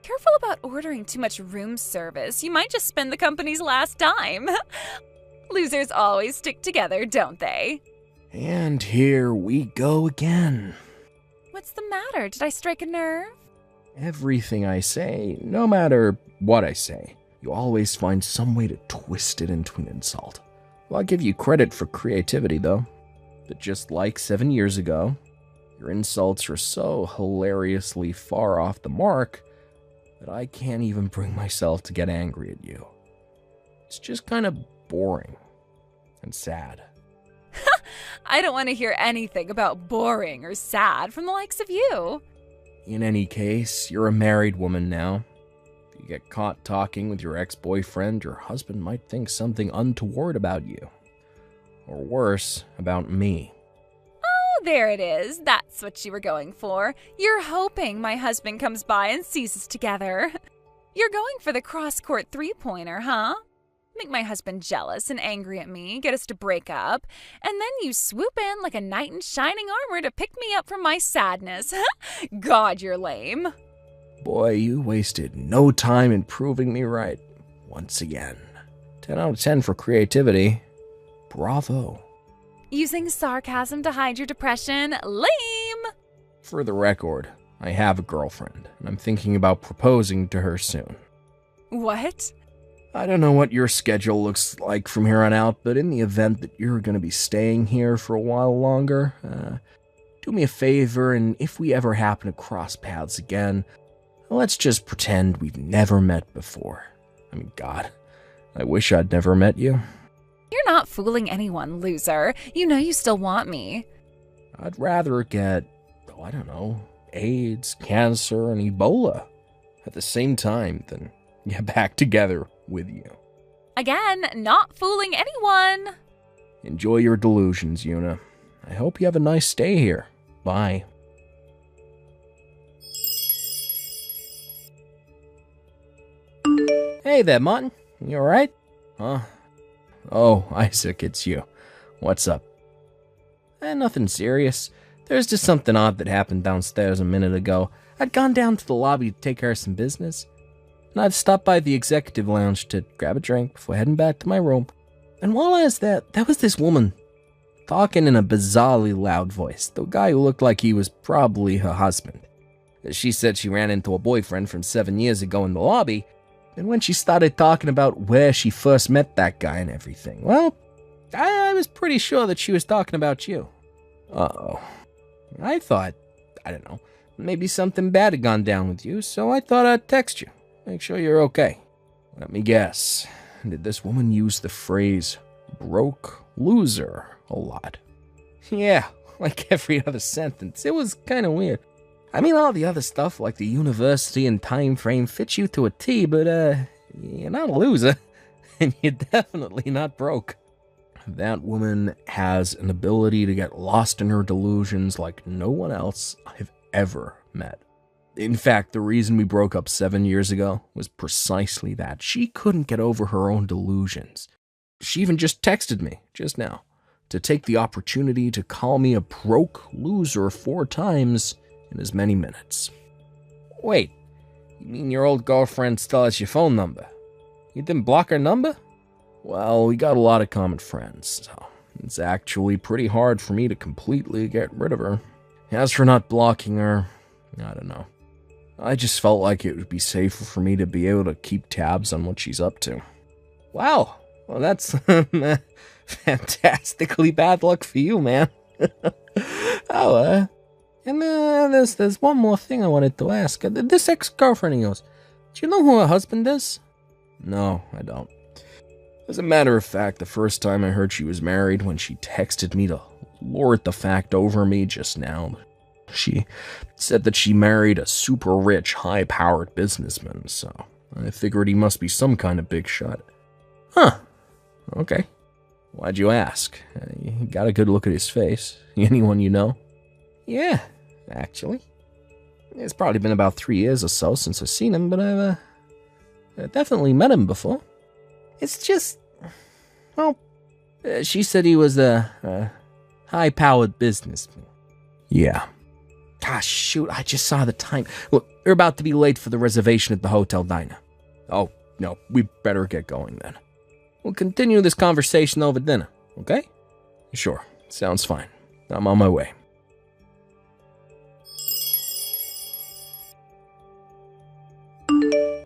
Careful about ordering too much room service. You might just spend the company's last dime. Losers always stick together, don't they? And here we go again. What's the matter? Did I strike a nerve? Everything I say, no matter what I say, you always find some way to twist it into an insult. Well, I'll give you credit for creativity, though. But just like 7 years ago, your insults are so hilariously far off the mark that I can't even bring myself to get angry at you. It's just kind of boring and sad. I don't want to hear anything about boring or sad from the likes of you. In any case, you're a married woman now. If you get caught talking with your ex-boyfriend, your husband might think something untoward about you. Or worse, about me. Oh, there it is. That's what you were going for. You're hoping my husband comes by and sees us together. You're going for the cross-court three-pointer, huh? Make my husband jealous and angry at me, get us to break up, and then you swoop in like a knight in shining armor to pick me up from my sadness. God, you're lame. Boy, you wasted no time in proving me right. Once again. 10 out of 10 for creativity. Bravo. Using sarcasm to hide your depression? Lame! For the record, I have a girlfriend, and I'm thinking about proposing to her soon. What? I don't know what your schedule looks like from here on out, but in the event that you're going to be staying here for a while longer, do me a favor, and if we ever happen to cross paths again, let's just pretend we've never met before. I mean, God, I wish I'd never met you. You're not fooling anyone, loser. You know you still want me. I'd rather get, I don't know, AIDS, cancer, and Ebola at the same time than get back together with you. Again, not fooling anyone. Enjoy your delusions, Una. I hope you have a nice stay here. Bye. Hey there, Martin. You alright? Huh? Oh, Isaac, it's you. What's up? Nothing serious. There's just something odd that happened downstairs a minute ago. I'd gone down to the lobby to take care of some business, and I'd stopped by the executive lounge to grab a drink before heading back to my room. And while I was there was this woman, talking in a bizarrely loud voice, the guy who looked like he was probably her husband. She said she ran into a boyfriend from 7 years ago in the lobby, and when she started talking about where she first met that guy and everything, well, I was pretty sure that she was talking about you. Uh-oh. I thought, I don't know, maybe something bad had gone down with you, so I thought I'd text you, make sure you're okay. Let me guess, did this woman use the phrase broke loser a lot? Yeah, like every other sentence. It was kind of weird. I mean, all the other stuff like the university and time frame fits you to a T, but you're not a loser, and you're definitely not broke. That woman has an ability to get lost in her delusions like no one else I've ever met. In fact, the reason we broke up 7 years ago was precisely that. She couldn't get over her own delusions. She even just texted me, just now, to take the opportunity to call me a broke loser 4 times in as many minutes. Wait, you mean your old girlfriend still has your phone number? You didn't block her number? Well, we got a lot of common friends, so it's actually pretty hard for me to completely get rid of her. As for not blocking her, I don't know. I just felt like it would be safer for me to be able to keep tabs on what she's up to. Wow, well that's fantastically bad luck for you, man. And there's one more thing I wanted to ask. This ex-girlfriend of yours, do you know who her husband is? No, I don't. As a matter of fact, the first time I heard she was married, when she texted me to lord the fact over me just now, she said that she married a super rich, high-powered businessman, so I figured he must be some kind of big shot. Huh. Okay. Why'd you ask? You got a good look at his face. Anyone you know? Yeah, actually. It's probably been about 3 years or so since I've seen him, but I've definitely met him before. It's just, well, she said he was a high-powered businessman. Yeah. Gosh, shoot, I just saw the time. Look, we're about to be late for the reservation at the hotel diner. Oh, no, we better get going then. We'll continue this conversation over dinner, okay? Sure, sounds fine. I'm on my way.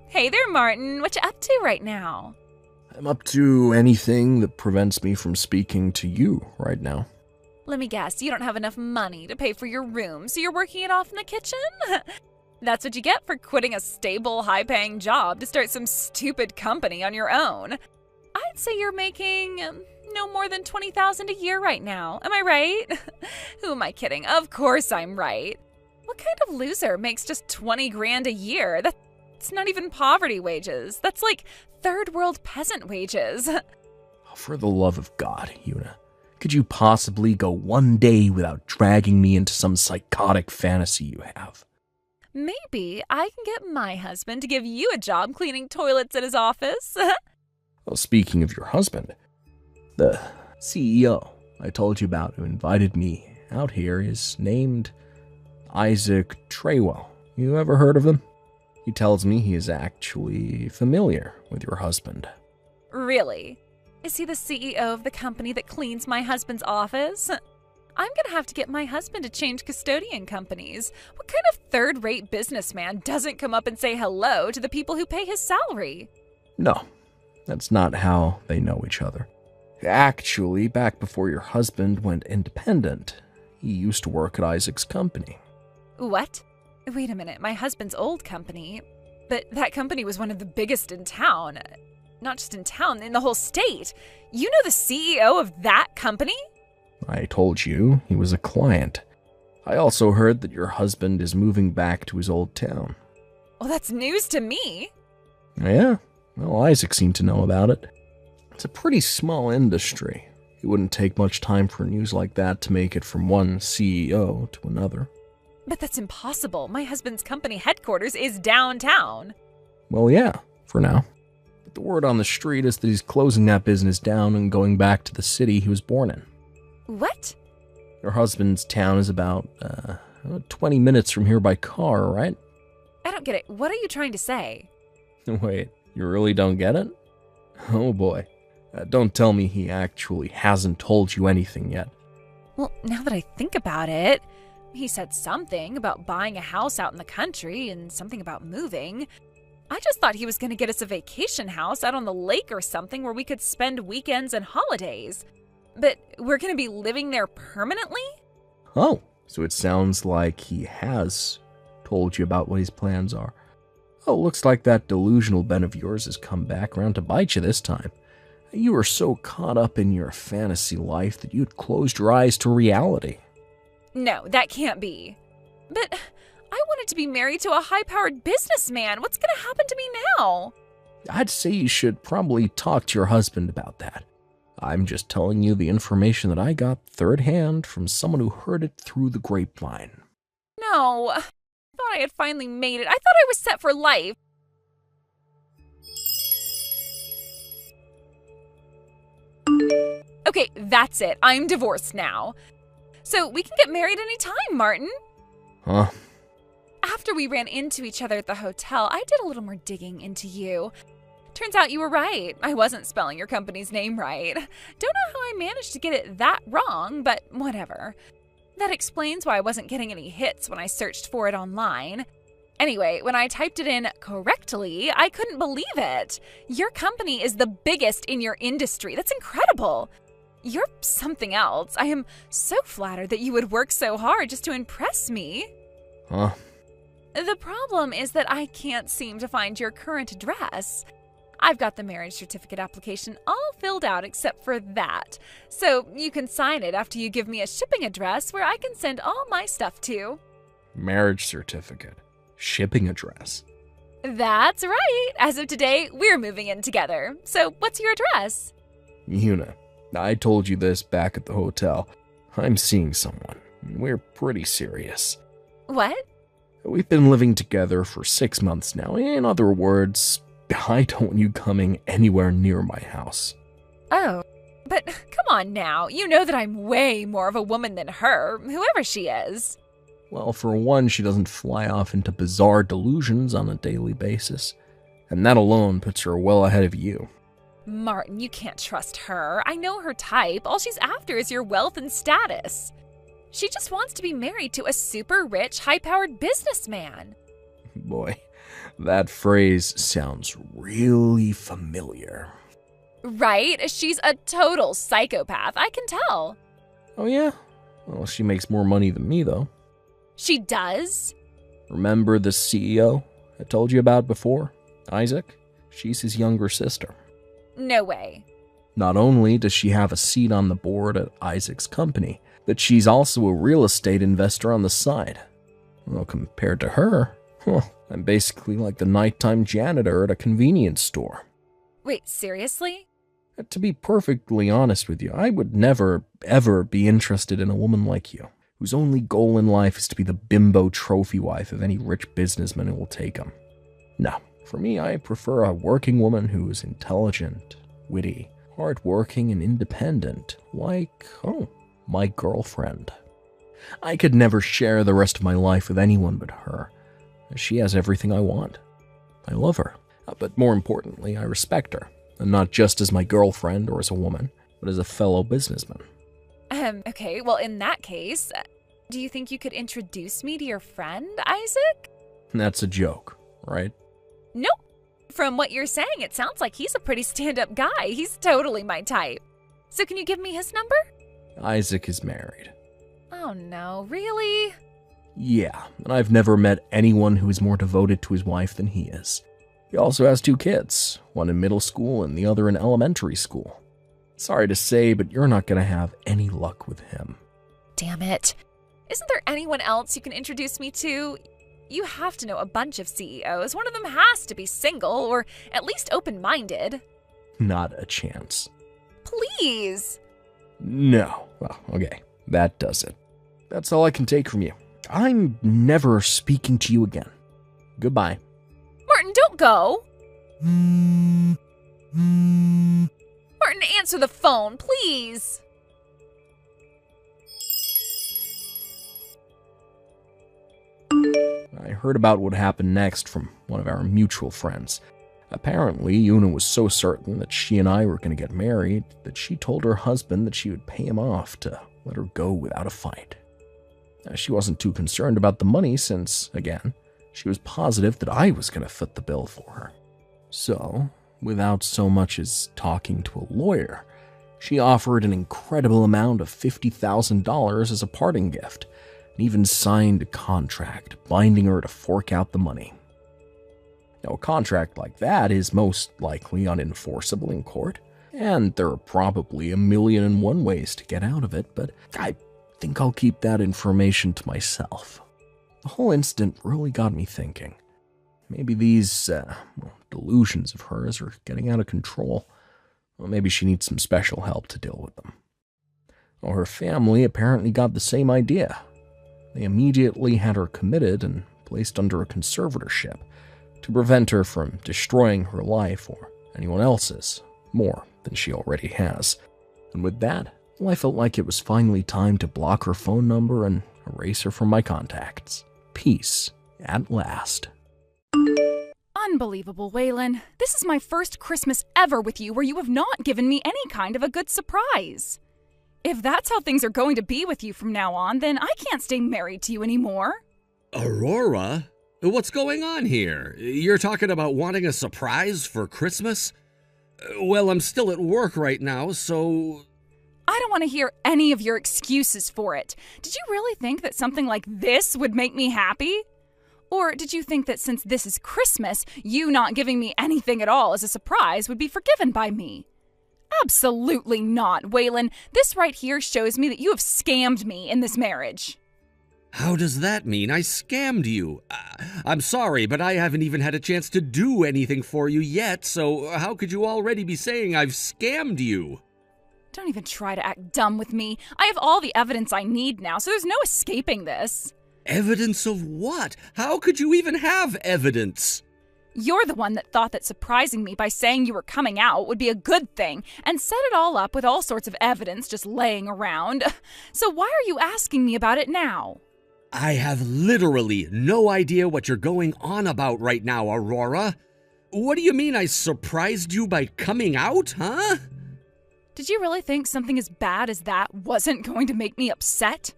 Hey there, Martin. What you up to right now? I'm up to anything that prevents me from speaking to you right now. Let me guess, you don't have enough money to pay for your room, so you're working it off in the kitchen? That's what you get for quitting a stable, high-paying job to start some stupid company on your own. I'd say you're making no more than $20,000 a year right now. Am I right? Who am I kidding? Of course I'm right. What kind of loser makes just 20 grand a year? That's not even poverty wages. That's like third world peasant wages. For the love of God, Una, could you possibly go one day without dragging me into some psychotic fantasy you have? Maybe I can get my husband to give you a job cleaning toilets at his office. Well, speaking of your husband, the CEO I told you about who invited me out here is named Isaac Treywell. You ever heard of him? He tells me he is actually familiar with your husband. Really? Is he the CEO of the company that cleans my husband's office? I'm gonna have to get my husband to change custodian companies. What kind of third-rate businessman doesn't come up and say hello to the people who pay his salary? No, that's not how they know each other. Actually, back before your husband went independent, he used to work at Isaac's company. What? Wait a minute, my husband's old company? But that company was one of the biggest in town. Not just in town, in the whole state. You know the CEO of that company? I told you he was a client. I also heard that your husband is moving back to his old town. Well, that's news to me. Yeah, well, Isaac seemed to know about it. It's a pretty small industry. It wouldn't take much time for news like that to make it from one CEO to another. But that's impossible. My husband's company headquarters is downtown. Well, yeah, for now. but the word on the street is that he's closing that business down and going back to the city he was born in. What? Your husband's town is about 20 minutes from here by car, right? I don't get it. What are you trying to say? Wait, you really don't get it? Oh boy. Don't tell me he actually hasn't told you anything yet. Well, now that I think about it, he said something about buying a house out in the country and something about moving. I just thought he was going to get us a vacation house out on the lake or something where we could spend weekends and holidays. But we're going to be living there permanently? Oh, so it sounds like he has told you about what his plans are. Oh, looks like that delusional Ben of yours has come back around to bite you this time. You were so caught up in your fantasy life that you'd closed your eyes to reality. No, that can't be. But I wanted to be married to a high-powered businessman. What's going to happen to me now? I'd say you should probably talk to your husband about that. I'm just telling you the information that I got third hand from someone who heard it through the grapevine. No, I thought I had finally made it. I thought I was set for life. Okay, that's it. I'm divorced now. So we can get married anytime, Martin. Huh? After we ran into each other at the hotel, I did a little more digging into you. Turns out you were right. I wasn't spelling your company's name right. Don't know how I managed to get it that wrong, but whatever. That explains why I wasn't getting any hits when I searched for it online. Anyway, when I typed it in correctly, I couldn't believe it. Your company is the biggest in your industry. That's incredible. You're something else. I am so flattered that you would work so hard just to impress me. Huh? The problem is that I can't seem to find your current address. I've got the marriage certificate application all filled out except for that. So you can sign it after you give me a shipping address where I can send all my stuff to. Marriage certificate. Shipping address. That's right. As of today, we're moving in together. So what's your address? Una, I told you this back at the hotel. I'm seeing someone. We're pretty serious. What? We've been living together for 6 months now. In other words, I don't want you coming anywhere near my house. Oh, but come on now. You know that I'm way more of a woman than her, whoever she is. Well, for one, she doesn't fly off into bizarre delusions on a daily basis. And that alone puts her well ahead of you. Martin, you can't trust her. I know her type. All she's after is your wealth and status. She just wants to be married to a super rich, high-powered businessman. Boy, that phrase sounds really familiar. Right? She's a total psychopath. I can tell. Oh yeah? Well, she makes more money than me, though. She does? Remember the CEO I told you about before? Isaac? She's his younger sister. No way. Not only does she have a seat on the board at Isaac's company, but she's also a real estate investor on the side. Well, compared to her, I'm basically like the nighttime janitor at a convenience store. Wait, seriously? To be perfectly honest with you, I would never, ever be interested in a woman like you, whose only goal in life is to be the bimbo trophy wife of any rich businessman who will take him. No, for me, I prefer a working woman who is intelligent, witty, hardworking, and independent, like, my girlfriend. I could never share the rest of my life with anyone but her. She has everything I want. I love her, but more importantly, I respect her, and not just as my girlfriend or as a woman, but as a fellow businessman. Okay, well, in that case, do you think you could introduce me to your friend, Isaac? That's a joke, right? Nope. From what you're saying, it sounds like he's a pretty stand-up guy. He's totally my type. So can you give me his number? Isaac is married. Oh no, really? Yeah, and I've never met anyone who is more devoted to his wife than he is. He also has 2 kids, one in middle school and the other in elementary school. Sorry to say, but you're not going to have any luck with him. Damn it. Isn't there anyone else you can introduce me to? You have to know a bunch of CEOs. One of them has to be single, or at least open-minded. Not a chance. Please. No. Well, okay. That does it. That's all I can take from you. I'm never speaking to you again. Goodbye. Martin, don't go. Martin, answer the phone, please. I heard about what happened next from one of our mutual friends. Apparently, Una was so certain that she and I were going to get married that she told her husband that she would pay him off to let her go without a fight. She wasn't too concerned about the money since, again, she was positive that I was going to foot the bill for her. So, without so much as talking to a lawyer, she offered an incredible amount of $50,000 as a parting gift, and even signed a contract binding her to fork out the money. Now, a contract like that is most likely unenforceable in court, and there are probably 1,000,001 ways to get out of it, but I think I'll keep that information to myself. The whole incident really got me thinking. Maybe these delusions of hers are getting out of control. Well, maybe she needs some special help to deal with them. Well, her family apparently got the same idea. They immediately had her committed and placed under a conservatorship to prevent her from destroying her life or anyone else's more than she already has. And with that, I felt like it was finally time to block her phone number and erase her from my contacts. Peace at last. Unbelievable, Waylon. This is my first Christmas ever with you where you have not given me any kind of a good surprise. If that's how things are going to be with you from now on, then I can't stay married to you anymore. Aurora? What's going on here? You're talking about wanting a surprise for Christmas? Well, I'm still at work right now, so... I don't want to hear any of your excuses for it. Did you really think that something like this would make me happy? Or did you think that since this is Christmas, you not giving me anything at all as a surprise would be forgiven by me? Absolutely not, Waylon. This right here shows me that you have scammed me in this marriage. How does that mean I scammed you? I'm sorry, but I haven't even had a chance to do anything for you yet, so how could you already be saying I've scammed you? Don't even try to act dumb with me. I have all the evidence I need now, so there's no escaping this. Evidence of what? How could you even have evidence? You're the one that thought that surprising me by saying you were coming out would be a good thing, and set it all up with all sorts of evidence just laying around. So why are you asking me about it now? I have literally no idea what you're going on about right now, Aurora. What do you mean I surprised you by coming out, huh? Did you really think something as bad as that wasn't going to make me upset?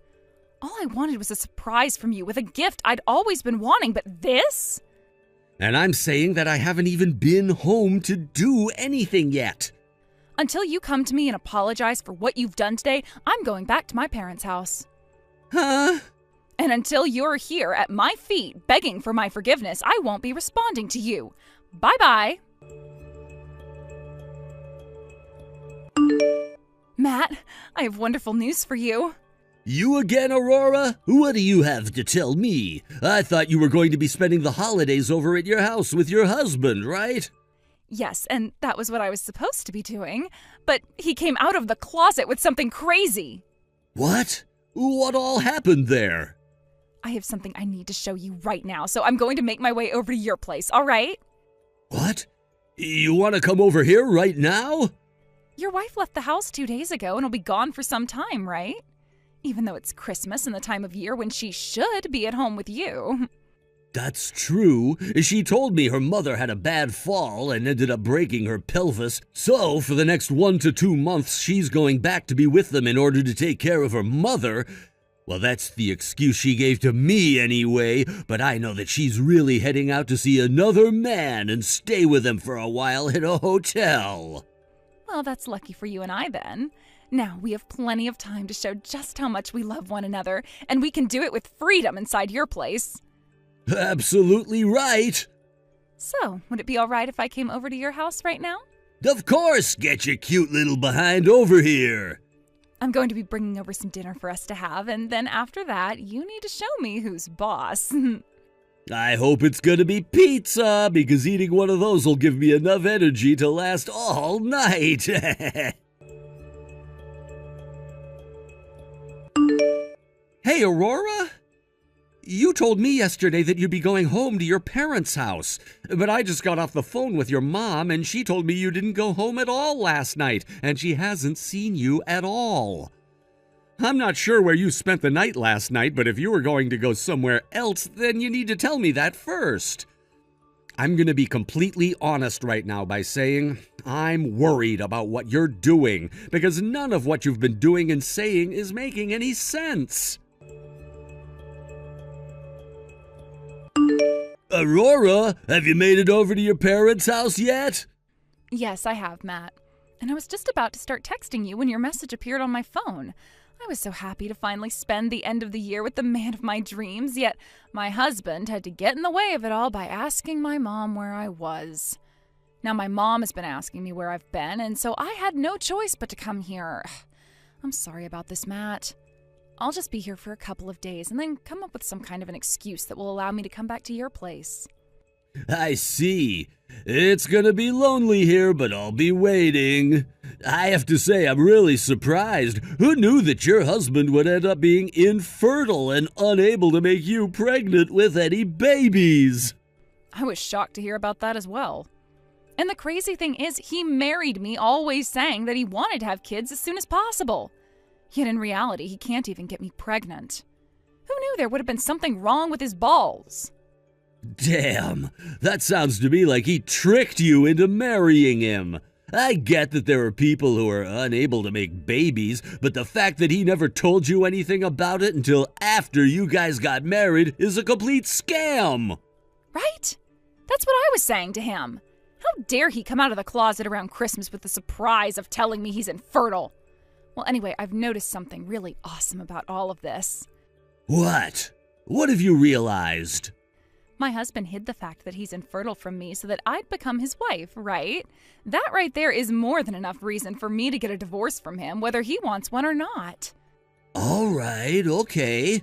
All I wanted was a surprise from you with a gift I'd always been wanting, but this? And I'm saying that I haven't even been home to do anything yet. Until you come to me and apologize for what you've done today, I'm going back to my parents' house. Huh? And until you're here at my feet begging for my forgiveness, I won't be responding to you. Bye-bye. Matt, I have wonderful news for you. You again, Aurora? What do you have to tell me? I thought you were going to be spending the holidays over at your house with your husband, right? Yes, and that was what I was supposed to be doing. But he came out of the closet with something crazy. What? What all happened there? I have something I need to show you right now, so I'm going to make my way over to your place, all right? What? You want to come over here right now? Your wife left the house 2 days ago and will be gone for some time, right? Even though it's Christmas and the time of year when she should be at home with you. That's true. She told me her mother had a bad fall and ended up breaking her pelvis. So, for the next 1 to 2 months, she's going back to be with them in order to take care of her mother. Well, that's the excuse she gave to me anyway, but I know that she's really heading out to see another man and stay with him for a while in a hotel. Well, that's lucky for you and I then. Now, we have plenty of time to show just how much we love one another, and we can do it with freedom inside your place. Absolutely right. So, would it be all right if I came over to your house right now? Of course, get your cute little behind over here. I'm going to be bringing over some dinner for us to have, and then after that, you need to show me who's boss. I hope it's gonna be pizza, because eating one of those will give me enough energy to last all night. Hey, Aurora? You told me yesterday that you'd be going home to your parents' house, but I just got off the phone with your mom and she told me you didn't go home at all last night and she hasn't seen you at all. I'm not sure where you spent the night last night, but if you were going to go somewhere else, then you need to tell me that first. I'm going to be completely honest right now by saying I'm worried about what you're doing because none of what you've been doing and saying is making any sense. Aurora, have you made it over to your parents' house yet? Yes, I have, Matt. And I was just about to start texting you when your message appeared on my phone. I was so happy to finally spend the end of the year with the man of my dreams, yet my husband had to get in the way of it all by asking my mom where I was. Now my mom has been asking me where I've been, and so I had no choice but to come here. I'm sorry about this, Matt. I'll just be here for a couple of days and then come up with some kind of an excuse that will allow me to come back to your place. I see. It's gonna be lonely here, but I'll be waiting. I have to say, I'm really surprised. Who knew that your husband would end up being infertile and unable to make you pregnant with any babies? I was shocked to hear about that as well. And the crazy thing is, he married me always saying that he wanted to have kids as soon as possible. Yet in reality, he can't even get me pregnant. Who knew there would have been something wrong with his balls? Damn, that sounds to me like he tricked you into marrying him. I get that there are people who are unable to make babies, but the fact that he never told you anything about it until after you guys got married is a complete scam. Right? That's what I was saying to him. How dare he come out of the closet around Christmas with the surprise of telling me he's infertile? Well, anyway, I've noticed something really awesome about all of this. What? What have you realized? My husband hid the fact that he's infertile from me so that I'd become his wife, right? That right there is more than enough reason for me to get a divorce from him, whether he wants one or not. All right, okay.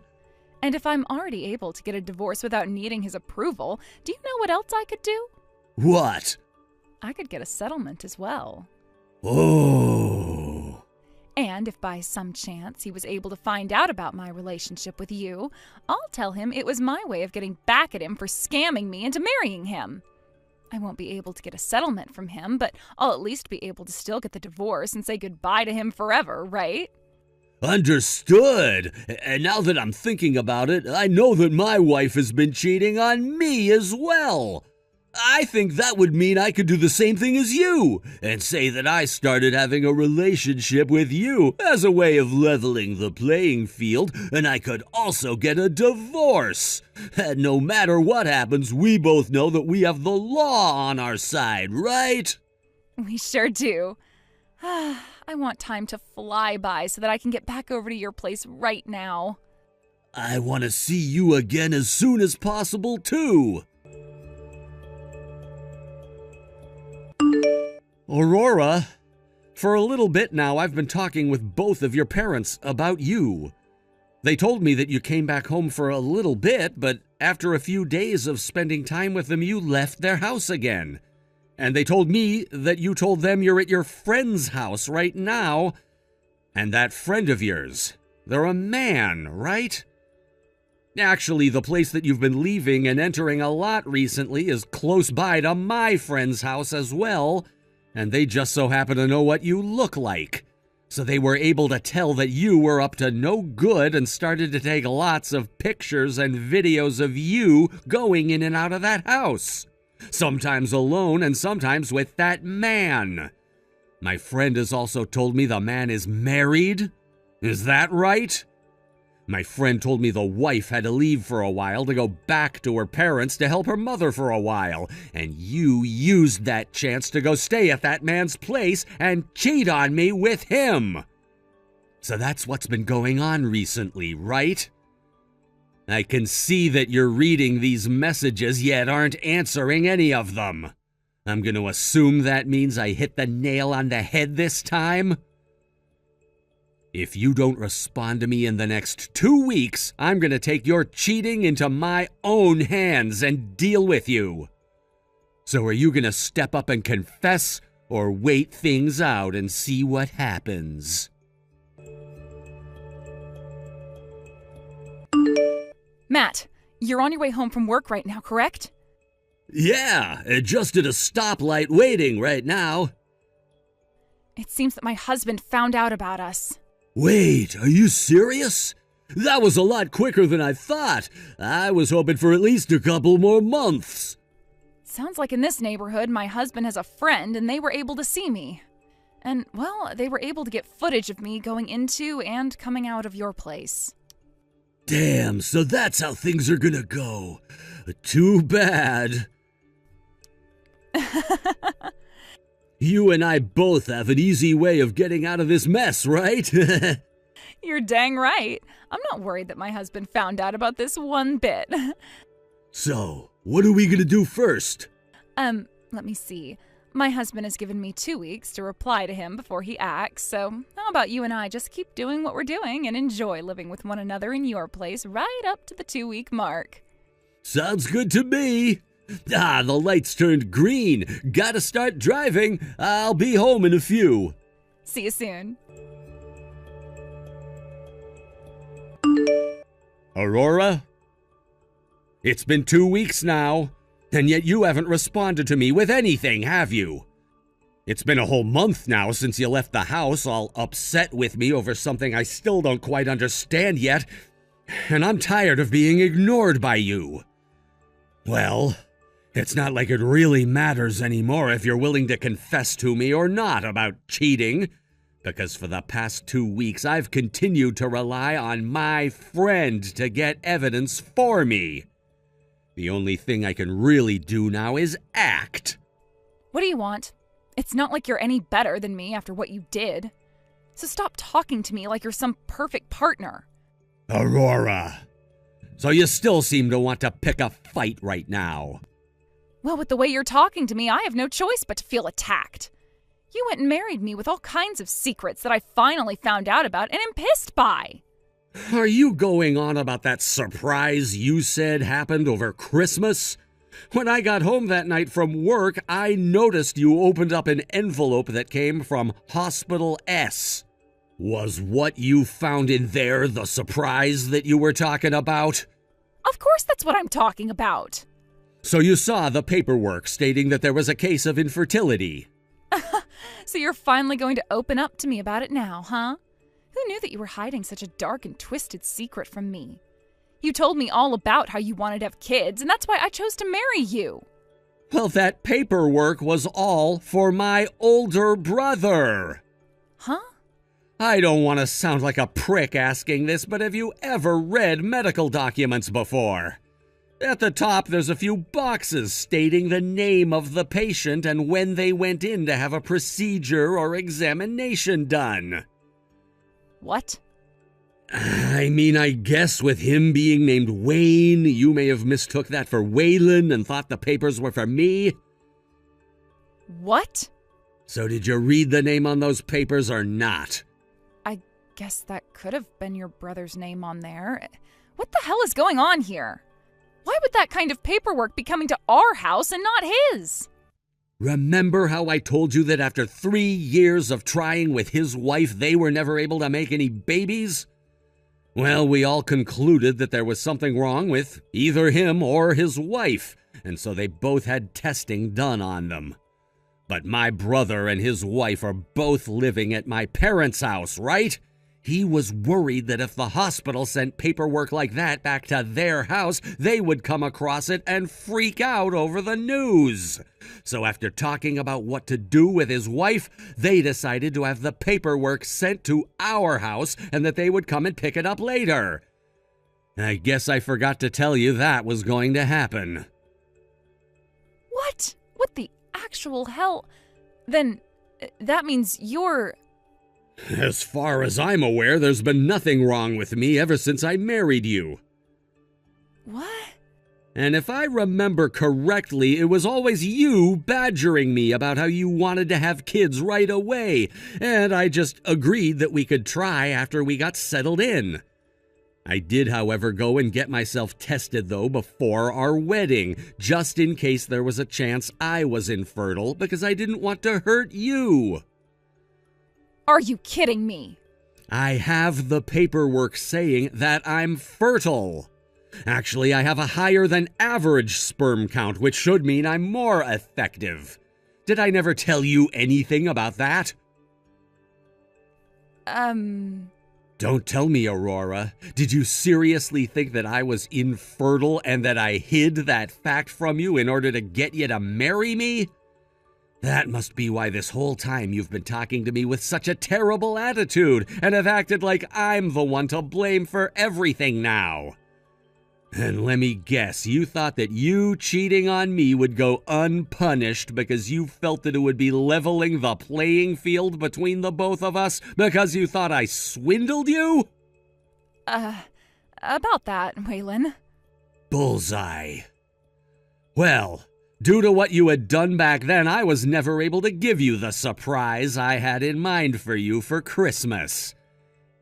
And if I'm already able to get a divorce without needing his approval, do you know what else I could do? What? I could get a settlement as well. Oh. And if by some chance he was able to find out about my relationship with you, I'll tell him it was my way of getting back at him for scamming me into marrying him. I won't be able to get a settlement from him, but I'll at least be able to still get the divorce and say goodbye to him forever, right? Understood. And now that I'm thinking about it, I know that my wife has been cheating on me as well. I think that would mean I could do the same thing as you and say that I started having a relationship with you as a way of leveling the playing field, and I could also get a divorce. And no matter what happens, we both know that we have the law on our side, right? We sure do. I want time to fly by so that I can get back over to your place right now. I want to see you again as soon as possible, too. Aurora, for a little bit now, I've been talking with both of your parents about you. They told me that you came back home for a little bit, but after a few days of spending time with them, you left their house again. And they told me that you told them you're at your friend's house right now. And that friend of yours, they're a man, right? Actually, the place that you've been leaving and entering a lot recently is close by to my friend's house as well. And they just so happen to know what you look like. So they were able to tell that you were up to no good and started to take lots of pictures and videos of you going in and out of that house. Sometimes alone and sometimes with that man. My friend has also told me the man is married. Is that right? My friend told me the wife had to leave for a while to go back to her parents to help her mother for a while, and you used that chance to go stay at that man's place and cheat on me with him. So that's what's been going on recently, right? I can see that you're reading these messages yet aren't answering any of them. I'm going to assume that means I hit the nail on the head this time. If you don't respond to me in the next 2 weeks, I'm going to take your cheating into my own hands and deal with you. So are you going to step up and confess or wait things out and see what happens? Matt, You're on your way home from work right now, correct? Yeah, just at a stoplight waiting right now. It seems that my husband found out about us. Wait, are you serious? That was a lot quicker than I thought. I was hoping for at least a couple more months. Sounds like in this neighborhood, my husband has a friend and they were able to see me. And, well, they were able to get footage of me going into and coming out of your place. Damn, so that's how things are gonna go. Too bad. You and I both have an easy way of getting out of this mess, right? You're dang right. I'm not worried that my husband found out about this one bit. So, what are we gonna do first? Let me see. My husband has given me 2 weeks to reply to him before he acts, so how about you and I just keep doing what we're doing and enjoy living with one another in your place right up to the 2-week mark? Sounds good to me. Ah, the lights turned green. Gotta start driving. I'll be home in a few. See you soon. Aurora? It's been 2 weeks now, and yet you haven't responded to me with anything, have you? It's been a whole month now since you left the house, all upset with me over something I still don't quite understand yet, and I'm tired of being ignored by you. Well, it's not like it really matters anymore if you're willing to confess to me or not about cheating, because for the past 2 weeks I've continued to rely on my friend to get evidence for me. The only thing I can really do now is act. What do you want? It's not like you're any better than me after what you did. So stop talking to me like you're some perfect partner. Aurora, so you still seem to want to pick a fight right now. Well, with the way you're talking to me, I have no choice but to feel attacked. You went and married me with all kinds of secrets that I finally found out about and am pissed by. Are you going on about that surprise you said happened over Christmas? When I got home that night from work, I noticed you opened up an envelope that came from Hospital S. Was what you found in there the surprise that you were talking about? Of course that's what I'm talking about. So you saw the paperwork stating that there was a case of infertility. So you're finally going to open up to me about it now, huh? Who knew that you were hiding such a dark and twisted secret from me? You told me all about how you wanted to have kids, and that's why I chose to marry you. Well, that paperwork was all for my older brother. Huh? I don't want to sound like a prick asking this, but have you ever read medical documents before? At the top, there's a few boxes stating the name of the patient and when they went in to have a procedure or examination done. What? I mean, I guess with him being named Wayne, you may have mistook that for Waylon and thought the papers were for me. What? So did you read the name on those papers or not? I guess that could have been your brother's name on there. What the hell is going on here? Why would that kind of paperwork be coming to our house and not his? Remember how I told you that after 3 years of trying with his wife, they were never able to make any babies? Well, we all concluded that there was something wrong with either him or his wife, and so they both had testing done on them. But my brother and his wife are both living at my parents' house, right? He was worried that if the hospital sent paperwork like that back to their house, they would come across it and freak out over the news. So after talking about what to do with his wife, they decided to have the paperwork sent to our house and that they would come and pick it up later. I guess I forgot to tell you that was going to happen. What? What the actual hell? Then that means you're... As far as I'm aware, there's been nothing wrong with me ever since I married you. What? And if I remember correctly, it was always you badgering me about how you wanted to have kids right away, and I just agreed that we could try after we got settled in. I did, however, go and get myself tested, though, before our wedding, just in case there was a chance I was infertile, because I didn't want to hurt you. Are you kidding me? I have the paperwork saying that I'm fertile. Actually, I have a higher than average sperm count, which should mean I'm more effective. Did I never tell you anything about that? Don't tell me, Aurora. Did you seriously think that I was infertile and that I hid that fact from you in order to get you to marry me? That must be why this whole time you've been talking to me with such a terrible attitude and have acted like I'm the one to blame for everything now. And let me guess, you thought that you cheating on me would go unpunished because you felt that it would be leveling the playing field between the both of us because you thought I swindled you? About that, Waylon. Bullseye. Well, due to what you had done back then, I was never able to give you the surprise I had in mind for you for Christmas.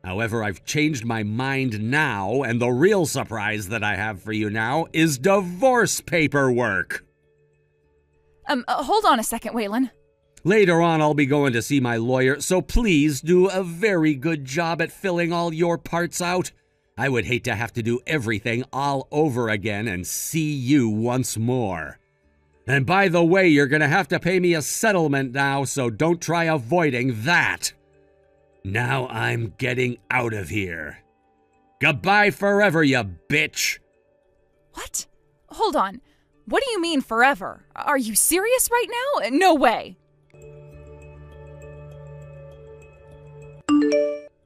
However, I've changed my mind now, and the real surprise that I have for you now is divorce paperwork. Hold on a second, Waylon. Later on, I'll be going to see my lawyer, so please do a very good job at filling all your parts out. I would hate to have to do everything all over again and see you once more. And by the way, you're going to have to pay me a settlement now, so don't try avoiding that. Now I'm getting out of here. Goodbye forever, you bitch. What? Hold on. What do you mean forever? Are you serious right now? No way.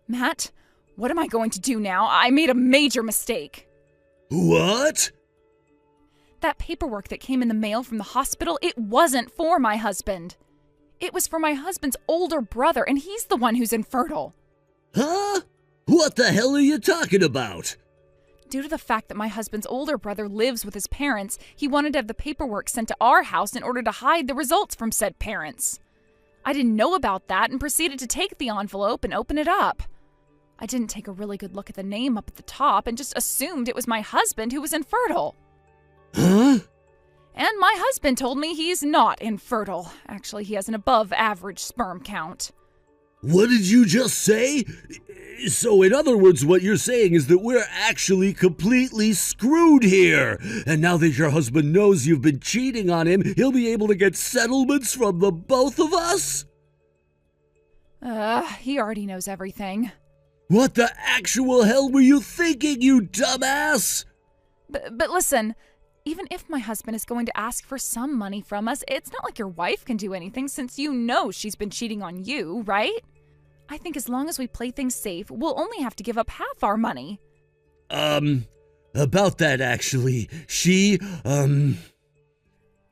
Matt, what am I going to do now? I made a major mistake. What? That paperwork that came in the mail from the hospital, it wasn't for my husband. It was for my husband's older brother, and he's the one who's infertile. Huh? What the hell are you talking about? Due to the fact that my husband's older brother lives with his parents, he wanted to have the paperwork sent to our house in order to hide the results from said parents. I didn't know about that and proceeded to take the envelope and open it up. I didn't take a really good look at the name up at the top and just assumed it was my husband who was infertile. Huh? And my husband told me he's not infertile. Actually, he has an above-average sperm count. What did you just say? So in other words, what you're saying is that we're actually completely screwed here. And now that your husband knows you've been cheating on him, he'll be able to get settlements from the both of us? He already knows everything. What the actual hell were you thinking, you dumbass? But listen, even if my husband is going to ask for some money from us, it's not like your wife can do anything since you know she's been cheating on you, right? I think as long as we play things safe, we'll only have to give up half our money. About that actually,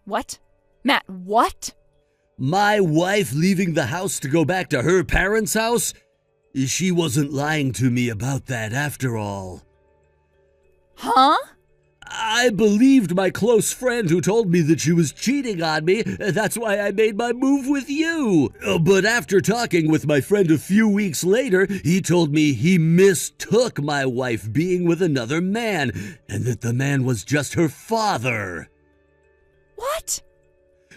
What? Matt, what? My wife leaving the house to go back to her parents' house? She wasn't lying to me about that after all. Huh? I believed my close friend who told me that she was cheating on me. That's why I made my move with you. But after talking with my friend a few weeks later, he told me he mistook my wife being with another man, and that the man was just her father. What?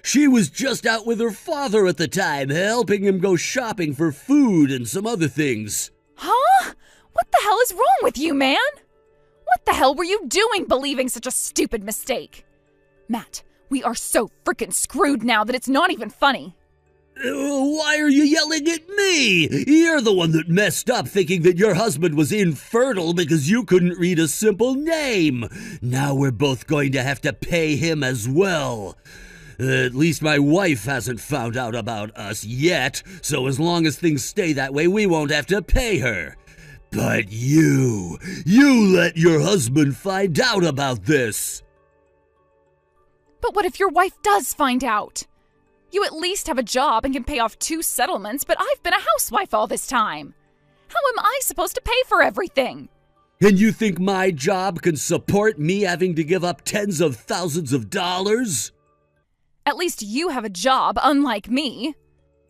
She was just out with her father at the time, helping him go shopping for food and some other things. Huh? What the hell is wrong with you, man? What the hell were you doing believing such a stupid mistake? Matt, we are so frickin' screwed now that it's not even funny. Why are you yelling at me? You're the one that messed up thinking that your husband was infertile because you couldn't read a simple name. Now we're both going to have to pay him as well. At least my wife hasn't found out about us yet, so as long as things stay that way, we won't have to pay her. But you let your husband find out about this. But what if your wife does find out? You at least have a job and can pay off 2 settlements, but I've been a housewife all this time. How am I supposed to pay for everything? And you think my job can support me having to give up tens of thousands of dollars? At least you have a job, unlike me.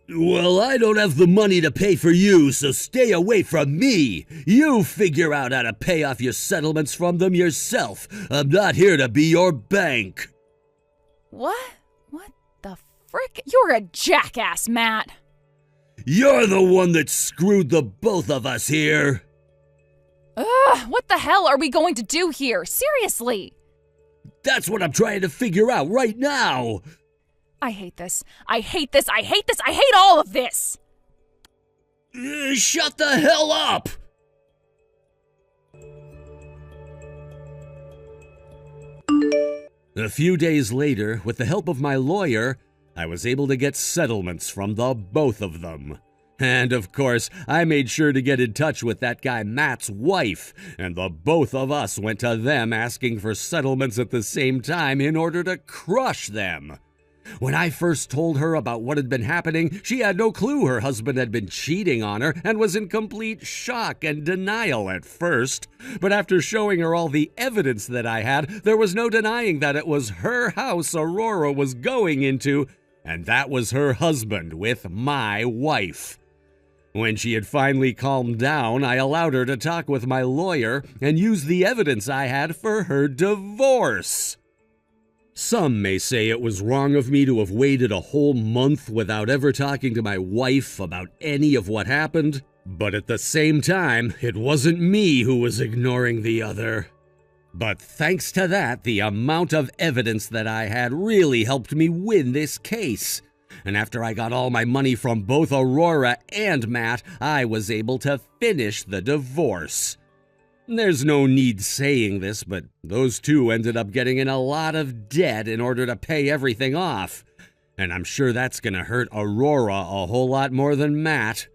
Well, I don't have the money to pay for you, so stay away from me. You figure out how to pay off your settlements from them yourself. I'm not here to be your bank. What? What the frick? You're a jackass, Matt. You're the one that screwed the both of us here. Ugh, what the hell are we going to do here? Seriously! That's what I'm trying to figure out right now. I hate this. I hate this. I hate this. I hate all of this! Shut the hell up! A few days later, with the help of my lawyer, I was able to get settlements from the both of them. And of course, I made sure to get in touch with that guy Matt's wife, and the both of us went to them asking for settlements at the same time in order to crush them. When I first told her about what had been happening, she had no clue her husband had been cheating on her and was in complete shock and denial at first. But after showing her all the evidence that I had, there was no denying that it was her house Aurora was going into, and that was her husband with my wife. When she had finally calmed down, I allowed her to talk with my lawyer and use the evidence I had for her divorce. Some may say it was wrong of me to have waited a whole month without ever talking to my wife about any of what happened, but at the same time, it wasn't me who was ignoring the other. But thanks to that, the amount of evidence that I had really helped me win this case. And after I got all my money from both Aurora and Matt, I was able to finish the divorce. There's no need saying this, but those two ended up getting in a lot of debt in order to pay everything off. And I'm sure that's gonna hurt Aurora a whole lot more than Matt.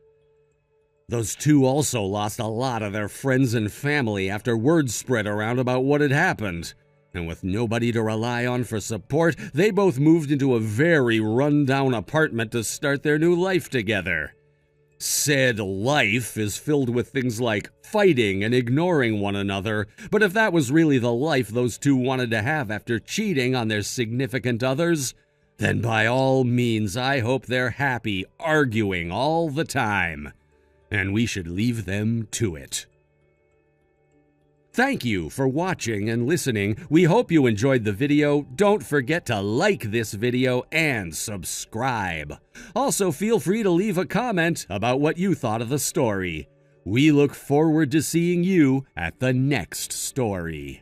Those two also lost a lot of their friends and family after word spread around about what had happened. And with nobody to rely on for support, they both moved into a very run-down apartment to start their new life together. Said life is filled with things like fighting and ignoring one another, but if that was really the life those two wanted to have after cheating on their significant others, then by all means I hope they're happy arguing all the time. And we should leave them to it. Thank you for watching and listening. We hope you enjoyed the video. Don't forget to like this video and subscribe. Also, feel free to leave a comment about what you thought of the story. We look forward to seeing you at the next story.